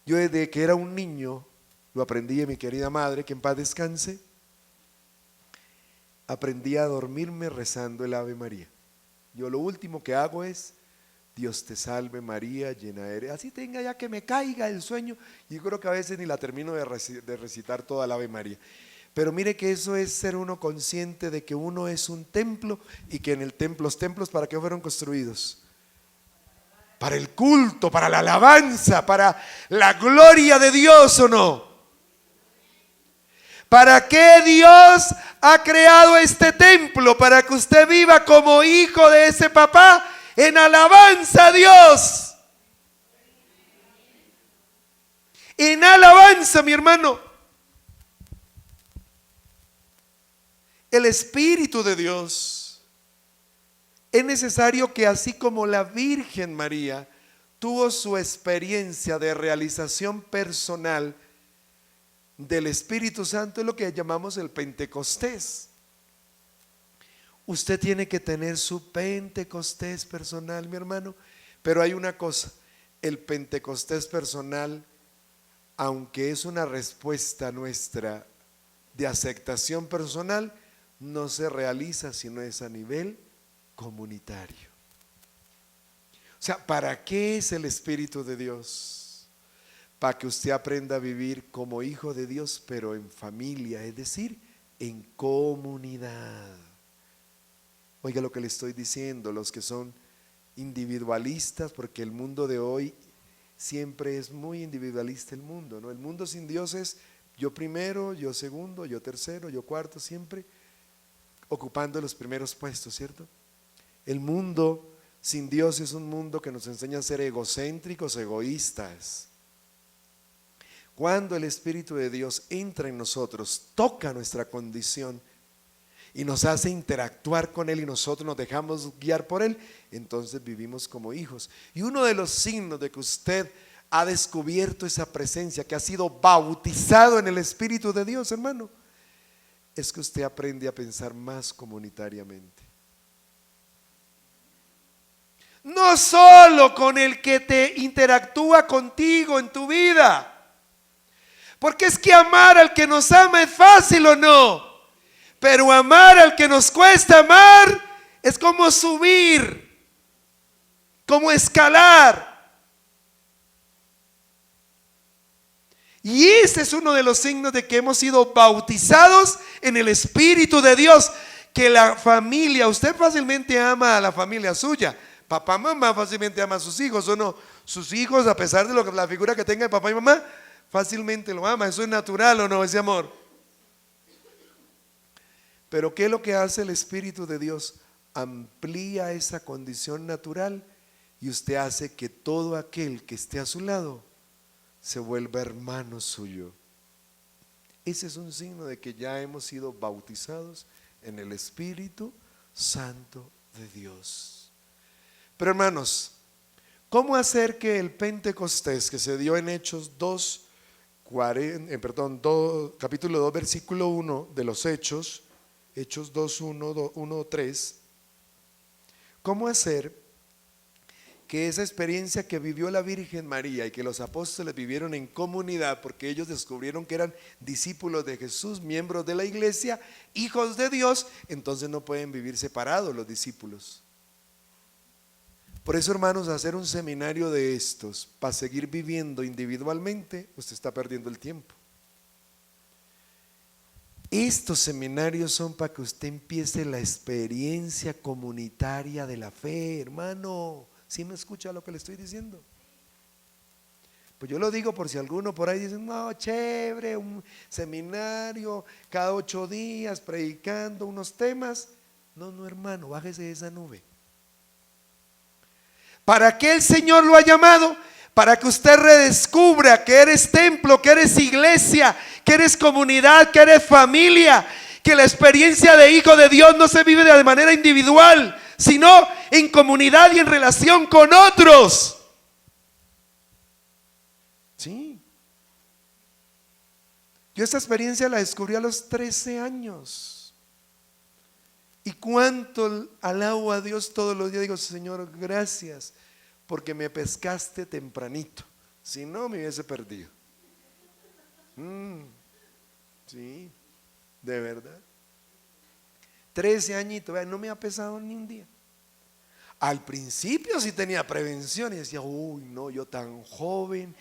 Yo desde que era un niño, lo aprendí de mi querida madre, que en paz descanse, aprendí a dormirme rezando el Ave María. Yo lo último que hago es, Dios te salve María, llena eres, así tenga ya que me caiga el sueño, y yo creo que a veces ni la termino de recitar toda el Ave María. Pero mire que eso es ser uno consciente de que uno es un templo y que en el templo, los templos, ¿para qué fueron construidos? para el culto, para la alabanza, para la gloria de Dios, ¿o no? ¿Para qué Dios ha creado este templo? Para que usted viva como hijo de ese papá en alabanza a Dios. En alabanza, mi hermano. El Espíritu de Dios. Es necesario que así como la Virgen María tuvo su experiencia de realización personal del Espíritu Santo, es lo que llamamos el Pentecostés. Usted tiene que tener su Pentecostés personal, mi hermano. Pero hay una cosa, el Pentecostés personal, aunque es una respuesta nuestra de aceptación personal, no se realiza si no es a nivel comunitario. O sea, ¿para qué es el Espíritu de Dios? Para que usted aprenda a vivir como hijo de Dios, pero en familia, es decir, en comunidad. Oiga lo que le estoy diciendo, los que son individualistas, porque el mundo de hoy siempre es muy individualista el mundo, ¿no? El mundo sin Dios es yo primero, yo segundo, yo tercero, yo cuarto, siempre ocupando los primeros puestos, ¿cierto? El mundo sin Dios es un mundo que nos enseña a ser egocéntricos, egoístas. Cuando el Espíritu de Dios entra en nosotros, toca nuestra condición y nos hace interactuar con Él y nosotros nos dejamos guiar por Él, entonces vivimos como hijos. Y uno de los signos de que usted ha descubierto esa presencia, que ha sido bautizado en el Espíritu de Dios, hermano, es que usted aprende a pensar más comunitariamente. No solo con el que te interactúa contigo en tu vida, porque es que amar al que nos ama es fácil, ¿o no? Pero amar al que nos cuesta amar es como subir, como escalar. Y ese es uno de los signos de que hemos sido bautizados en el Espíritu de Dios. Que la familia, usted fácilmente ama a la familia suya. Papá, mamá fácilmente ama a sus hijos, ¿o no? Sus hijos, a pesar de la figura que tenga de papá y mamá, fácilmente lo ama. Eso es natural, ¿o no? Ese amor. Pero ¿qué es lo que hace el Espíritu de Dios? Amplía esa condición natural y usted hace que todo aquel que esté a su lado se vuelva hermano suyo. Ese es un signo de que ya hemos sido bautizados en el Espíritu Santo de Dios. Pero hermanos, ¿cómo hacer que el Pentecostés que se dio en Hechos 2, capítulo 2, versículo 1 de los Hechos 2, 1, 3, cómo hacer que esa experiencia que vivió la Virgen María y que los apóstoles vivieron en comunidad, porque ellos descubrieron que eran discípulos de Jesús, miembros de la iglesia, hijos de Dios, entonces no pueden vivir separados los discípulos? Por eso, hermanos, hacer un seminario de estos para seguir viviendo individualmente, usted está perdiendo el tiempo. Estos seminarios son para que usted empiece la experiencia comunitaria de la fe, hermano. ¿Sí me escucha lo que le estoy diciendo? Pues yo lo digo por si alguno por ahí dice, no, chévere, un seminario cada 8 días predicando unos temas. No, hermano, bájese de esa nube. ¿Para qué el Señor lo ha llamado? Para que usted redescubra que eres templo, que eres iglesia, que eres comunidad, que eres familia, que la experiencia de hijo de Dios no se vive de manera individual, sino en comunidad y en relación con otros. Sí. Yo esta experiencia la descubrí a los 13 años. Y cuánto alabo a Dios todos los días. Digo, Señor, gracias, porque me pescaste tempranito. Si no, me hubiese perdido. Sí, de verdad. 13 añitos, no me ha pesado ni un día. Al principio sí tenía prevención y decía, uy, no, yo tan joven,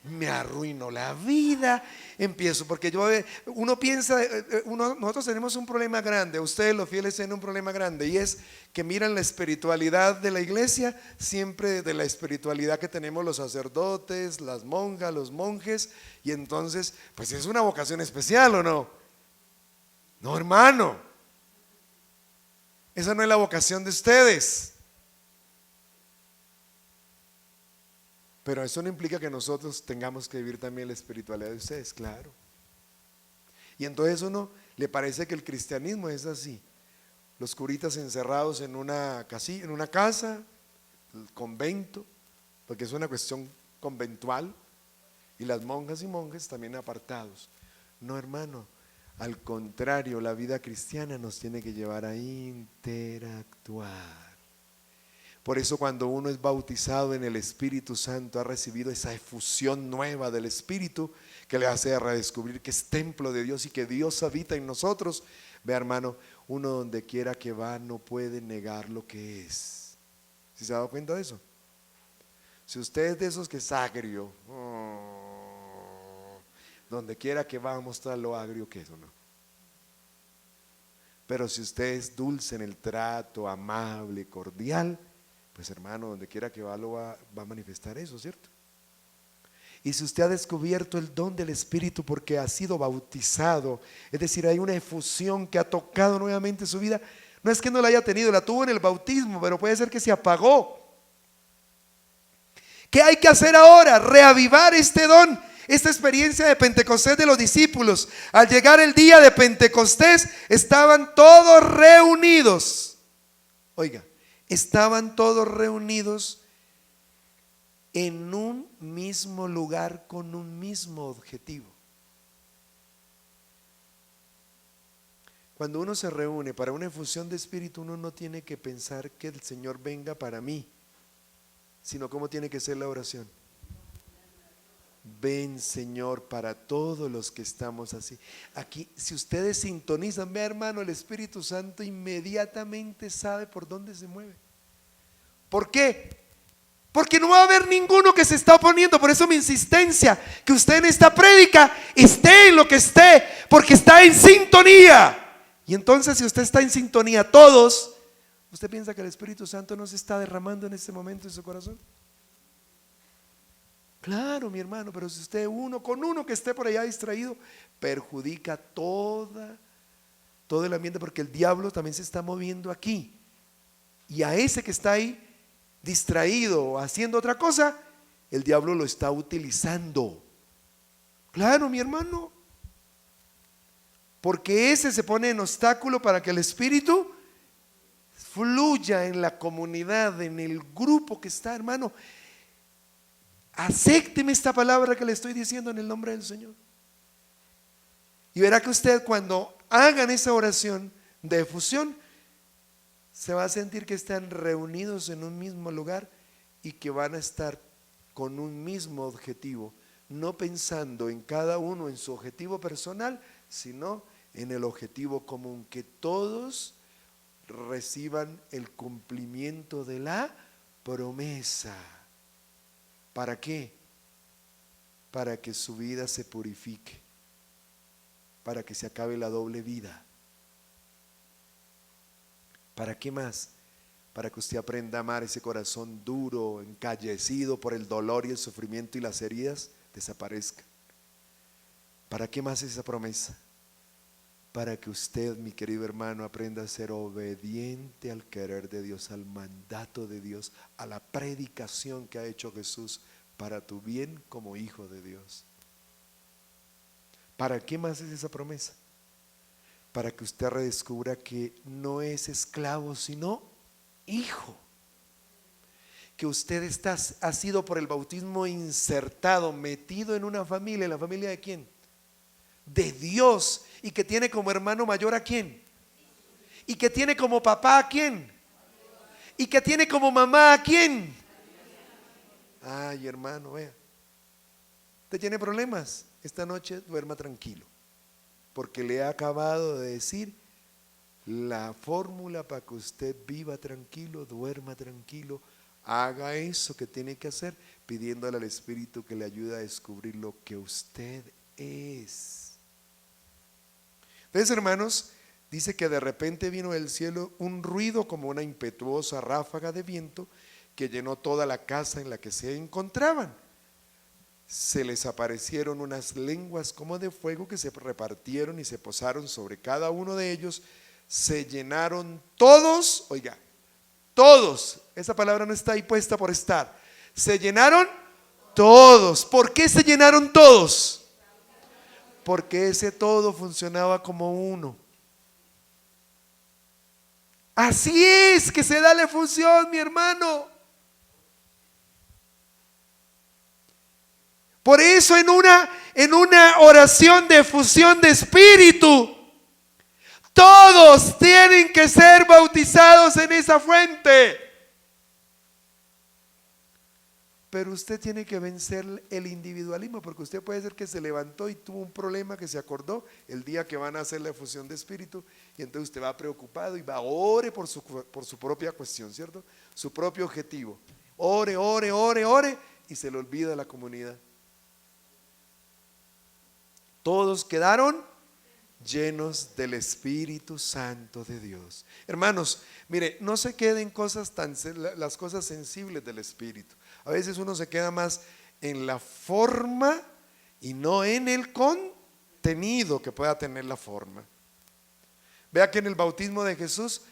me arruino la vida, empiezo, porque uno piensa, nosotros tenemos un problema grande, ustedes los fieles tienen un problema grande, y es que miran la espiritualidad de la iglesia siempre de la espiritualidad que tenemos los sacerdotes, las monjas, los monjes, y entonces, pues es una vocación especial, ¿o no? No, hermano, esa no es la vocación de ustedes. Pero eso no implica que nosotros tengamos que vivir también la espiritualidad de ustedes, claro. Y entonces uno le parece que el cristianismo es así. Los curitas encerrados en una casa, el convento, porque es una cuestión conventual, y las monjas y monjes también apartados. No, hermano, al contrario, la vida cristiana nos tiene que llevar a interactuar. Por eso cuando uno es bautizado en el Espíritu Santo, ha recibido esa efusión nueva del Espíritu que le hace redescubrir que es templo de Dios y que Dios habita en nosotros. Vea, hermano, uno donde quiera que va no puede negar lo que es. ¿Sí se ha dado cuenta de eso? Si usted es de esos que es agrio, donde quiera que va a mostrar lo agrio que es, ¿o no? Pero si usted es dulce en el trato, amable, cordial, pues hermano, donde quiera que va va a manifestar eso, ¿cierto? Y si usted ha descubierto el don del Espíritu porque ha sido bautizado, es decir, hay una efusión que ha tocado nuevamente su vida, no es que no la haya tenido, la tuvo en el bautismo, pero puede ser que se apagó. ¿Qué hay que hacer ahora? Reavivar este don, esta experiencia de Pentecostés de los discípulos. Al llegar el día de Pentecostés, estaban todos reunidos. Oiga, estaban todos reunidos en un mismo lugar con un mismo objetivo. Cuando uno se reúne para una efusión de espíritu, uno no tiene que pensar que el Señor venga para mí, sino cómo tiene que ser la oración. Ven, Señor, para todos los que estamos así. Aquí, si ustedes sintonizan, vea, hermano, el Espíritu Santo inmediatamente sabe por dónde se mueve. ¿Por qué? Porque no va a haber ninguno que se está oponiendo. Por eso mi insistencia, que usted en esta prédica esté en lo que esté, porque está en sintonía. Y entonces, si usted está en sintonía, todos, ¿usted piensa que el Espíritu Santo no se está derramando en este momento en su corazón? Claro, mi hermano, pero si usted con uno que esté por allá distraído, perjudica todo el ambiente, porque el diablo también se está moviendo aquí. Y a ese que está ahí distraído o haciendo otra cosa, el diablo lo está utilizando. Claro, mi hermano, porque ese se pone en obstáculo para que el Espíritu fluya en la comunidad, en el grupo que está, hermano. Acépteme esta palabra que le estoy diciendo en el nombre del Señor. Y verá que usted, cuando hagan esa oración de efusión, se va a sentir que están reunidos en un mismo lugar y que van a estar con un mismo objetivo, no pensando en cada uno en su objetivo personal, sino en el objetivo común, que todos reciban el cumplimiento de la promesa. ¿Para qué? Para que su vida se purifique, para que se acabe la doble vida. ¿Para qué más? Para que usted aprenda a amar ese corazón duro, encallecido por el dolor y el sufrimiento, y las heridas desaparezcan. ¿Para qué más esa promesa? Para que usted, mi querido hermano, aprenda a ser obediente al querer de Dios, al mandato de Dios, a la predicación que ha hecho Jesús para tu bien como hijo de Dios. ¿Para qué más es esa promesa? Para que usted redescubra que no es esclavo, sino hijo. Que usted ha sido por el bautismo insertado, metido en una familia. ¿En la familia de quién? De Dios. Y que tiene como hermano mayor ¿a quién? Y que tiene como papá ¿a quién? Y que tiene como mamá ¿a quién? Ay, hermano, vea. ¿Usted tiene problemas? Esta noche duerma tranquilo, porque le he acabado de decir la fórmula para que usted viva tranquilo, duerma tranquilo, haga eso que tiene que hacer, pidiéndole al Espíritu que le ayude a descubrir lo que usted es. Entonces, hermanos, dice que de repente vino del cielo un ruido como una impetuosa ráfaga de viento que llenó toda la casa en la que se encontraban. Se les aparecieron unas lenguas como de fuego que se repartieron y se posaron sobre cada uno de ellos. Se llenaron todos, oiga, todos, esa palabra no está ahí puesta por estar. Se llenaron todos. ¿Por qué se llenaron todos? Porque ese todo funcionaba como uno. Así es que se da la efusión, mi hermano. Por eso en una oración de efusión de espíritu, todos tienen que ser bautizados en esa fuente. Pero usted tiene que vencer el individualismo, porque usted puede ser que se levantó y tuvo un problema que se acordó el día que van a hacer la efusión de espíritu, y entonces usted va preocupado y va, ore por su propia cuestión, ¿cierto? Su propio objetivo. Ore, ore, ore, ore, y se le olvida la comunidad. Todos quedaron llenos del Espíritu Santo de Dios. Hermanos, mire, no se queden las cosas sensibles del Espíritu. A veces uno se queda más en la forma y no en el contenido que pueda tener la forma. Vea que en el bautismo de Jesús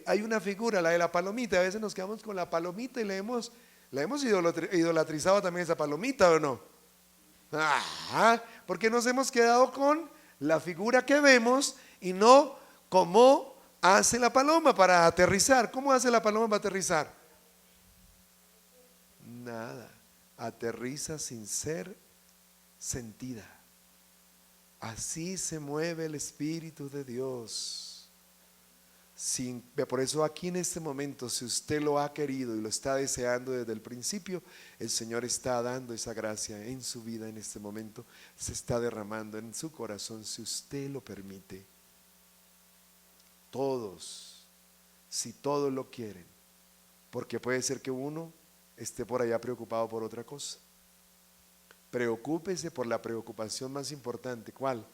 hay una figura, la de la palomita. A veces nos quedamos con la palomita y la hemos idolatrizado también esa palomita, ¿o no? Porque nos hemos quedado con la figura que vemos y no cómo hace la paloma para aterrizar. ¿Cómo hace la paloma para aterrizar? Nada, aterriza sin ser sentida. Así se mueve el Espíritu de Dios. Por eso aquí en este momento, si usted lo ha querido y lo está deseando desde el principio, el Señor está dando esa gracia en su vida en este momento. Se está derramando en su corazón, si usted lo permite. Todos, si todos lo quieren, porque puede ser que uno esté por allá preocupado por otra cosa. Preocúpese por la preocupación más importante. ¿Cuál?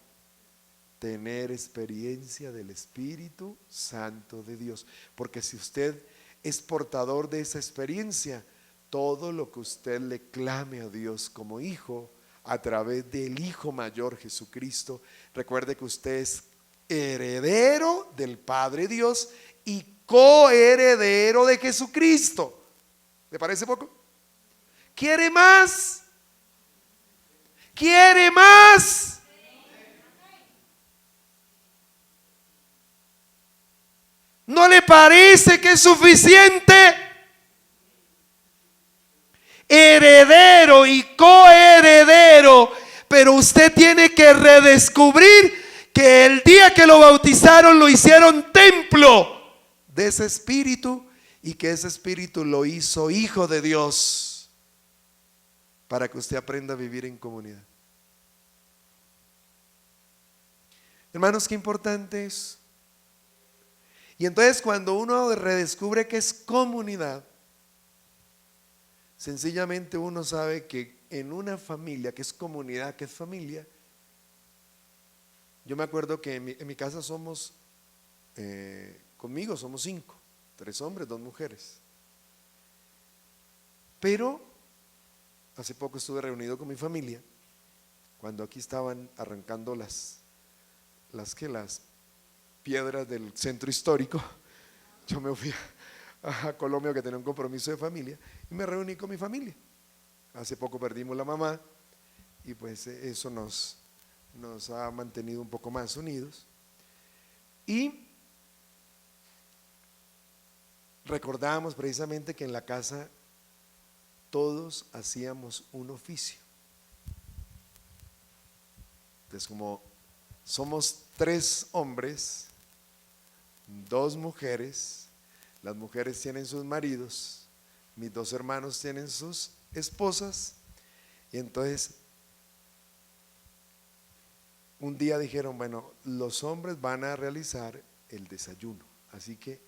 Tener experiencia del Espíritu Santo de Dios. Porque si usted es portador de esa experiencia, todo lo que usted le clame a Dios como hijo, a través del Hijo mayor Jesucristo, recuerde que usted es heredero del Padre Dios y coheredero de Jesucristo. ¿Le parece poco? ¿Quiere más? ¿Quiere más? ¿No le parece que es suficiente? Heredero y coheredero, pero usted tiene que redescubrir que el día que lo bautizaron lo hicieron templo de ese espíritu y que ese espíritu lo hizo hijo de Dios, para que usted aprenda a vivir en comunidad. Hermanos, qué importante es. Y entonces cuando uno redescubre que es comunidad, sencillamente uno sabe que en una familia, que es comunidad, que es familia. Yo me acuerdo que en mi casa somos, conmigo somos 5, 3 hombres, 2 mujeres. Pero hace poco estuve reunido con mi familia, cuando aquí estaban arrancando las piedras del centro histórico. Yo me fui a Colombia, que tenía un compromiso de familia, y me reuní con mi familia. Hace poco perdimos la mamá y pues eso nos ha mantenido un poco más unidos. Y recordamos precisamente que en la casa todos hacíamos un oficio. Entonces, como somos 3 hombres, 2 mujeres, las mujeres tienen sus maridos, mis 2 hermanos tienen sus esposas, y entonces un día dijeron, bueno, los hombres van a realizar el desayuno, así que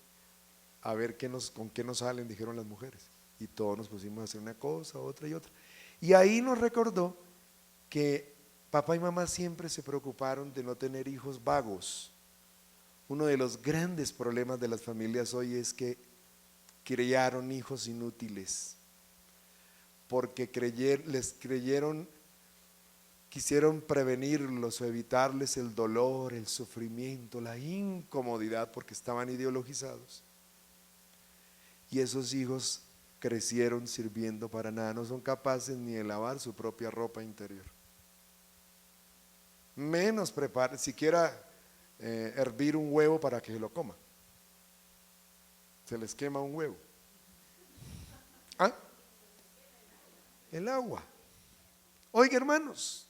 a ver con qué nos salen, dijeron las mujeres. Y todos nos pusimos a hacer una cosa, otra y otra. Y ahí nos recordó que papá y mamá siempre se preocuparon de no tener hijos vagos. Uno de los grandes problemas de las familias hoy es que criaron hijos inútiles, porque quisieron prevenirlos o evitarles el dolor, el sufrimiento, la incomodidad, porque estaban ideologizados. Y esos hijos crecieron sirviendo para nada, no son capaces ni de lavar su propia ropa interior, menos siquiera hervir un huevo para que se lo coma. Se les quema un huevo. ¿Ah? El agua. Oiga, hermanos,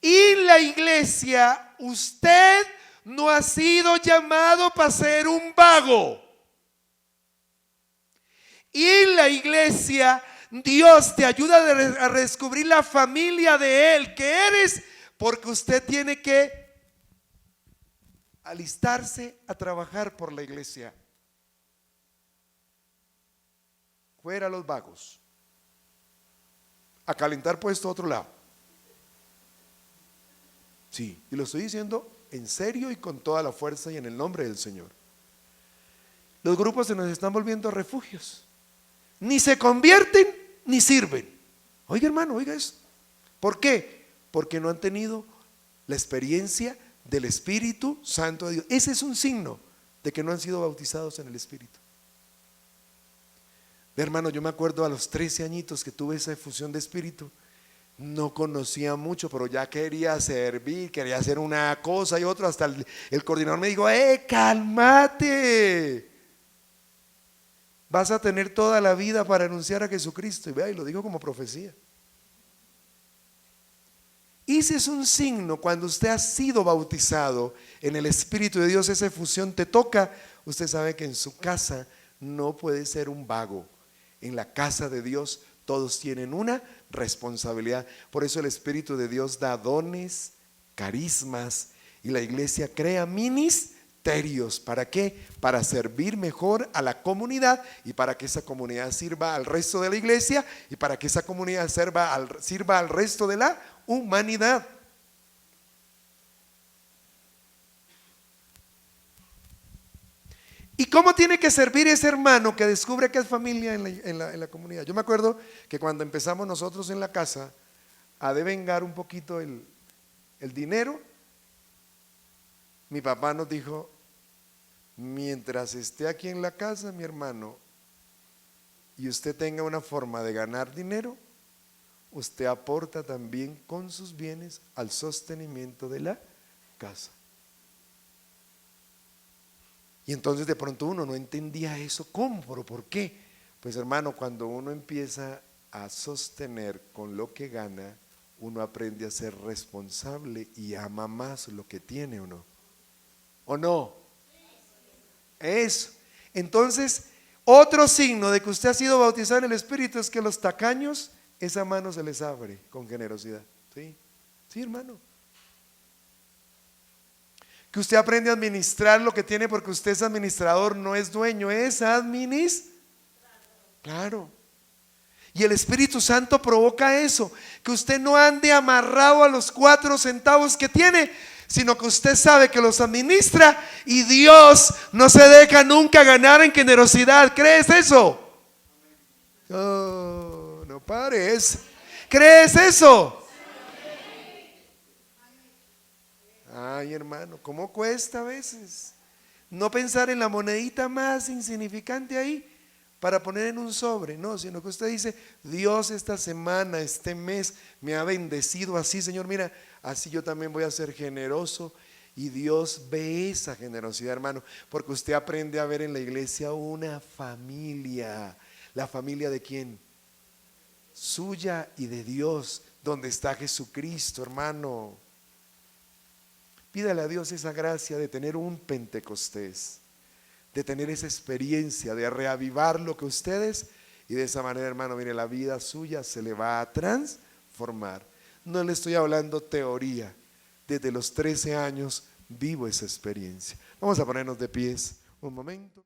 y la iglesia, usted no ha sido llamado para ser un vago. Y en la iglesia, Dios te ayuda a redescubrir la familia de Él que eres, porque usted tiene que alistarse a trabajar por la iglesia. Fuera los vagos, a calentar puesto a otro lado. Sí, y lo estoy diciendo en serio y con toda la fuerza y en el nombre del Señor. Los grupos se nos están volviendo refugios. Ni se convierten ni sirven. Oiga, hermano, oiga eso. ¿Por qué? Porque no han tenido la experiencia del Espíritu Santo de Dios. Ese es un signo de que no han sido bautizados en el Espíritu. Hermano, yo me acuerdo a los 13 añitos que tuve esa efusión de Espíritu. No conocía mucho, pero ya quería servir, quería hacer una cosa y otra. Hasta el coordinador me dijo: cálmate, vas a tener toda la vida para anunciar a Jesucristo. Y vea, y lo dijo como profecía. Ese es un signo. Cuando usted ha sido bautizado en el Espíritu de Dios, esa efusión te toca. Usted sabe que en su casa no puede ser un vago. En la casa de Dios todos tienen una responsabilidad. Por eso el Espíritu de Dios da dones, carismas, y la iglesia crea ministerios. ¿Para qué? Para servir mejor a la comunidad, y para que esa comunidad sirva al resto de la iglesia, y para que esa comunidad sirva al resto de la humanidad. ¿Y cómo tiene que servir ese hermano que descubre que es familia en la comunidad? Yo me acuerdo que cuando empezamos nosotros en la casa a devengar un poquito el dinero, mi papá nos dijo: mientras esté aquí en la casa, mi hermano, y usted tenga una forma de ganar dinero, usted aporta también con sus bienes al sostenimiento de la casa. Y entonces de pronto uno no entendía eso. ¿Cómo? ¿Pero por qué? Pues, hermano, cuando uno empieza a sostener con lo que gana, uno aprende a ser responsable y ama más lo que tiene, ¿o no? ¿O no? Eso. Entonces, otro signo de que usted ha sido bautizado en el Espíritu es que los tacaños, esa mano se les abre con generosidad. ¿Sí? Sí, hermano. Que usted aprende a administrar lo que tiene, porque usted es administrador, no es dueño, es administrador. Claro. Y el Espíritu Santo provoca eso, que usted no ande amarrado a los 4 centavos que tiene, sino que usted sabe que los administra, y Dios no se deja nunca ganar en generosidad. ¿Crees eso? Oh, no pares. ¿Crees eso? Ay, hermano, ¿cómo cuesta a veces no pensar en la monedita más insignificante ahí para poner en un sobre? No, sino que usted dice: Dios, esta semana, este mes me ha bendecido así, Señor, mira, así yo también voy a ser generoso. Y Dios ve esa generosidad, hermano, porque usted aprende a ver en la iglesia una familia. ¿La familia de quién? Suya y de Dios, donde está Jesucristo, hermano. Pídale a Dios esa gracia de tener un Pentecostés, de tener esa experiencia, de reavivar lo que ustedes, y de esa manera, hermano, mire, la vida suya se le va a transformar. No le estoy hablando teoría. Desde los 13 años vivo esa experiencia. Vamos a ponernos de pies un momento.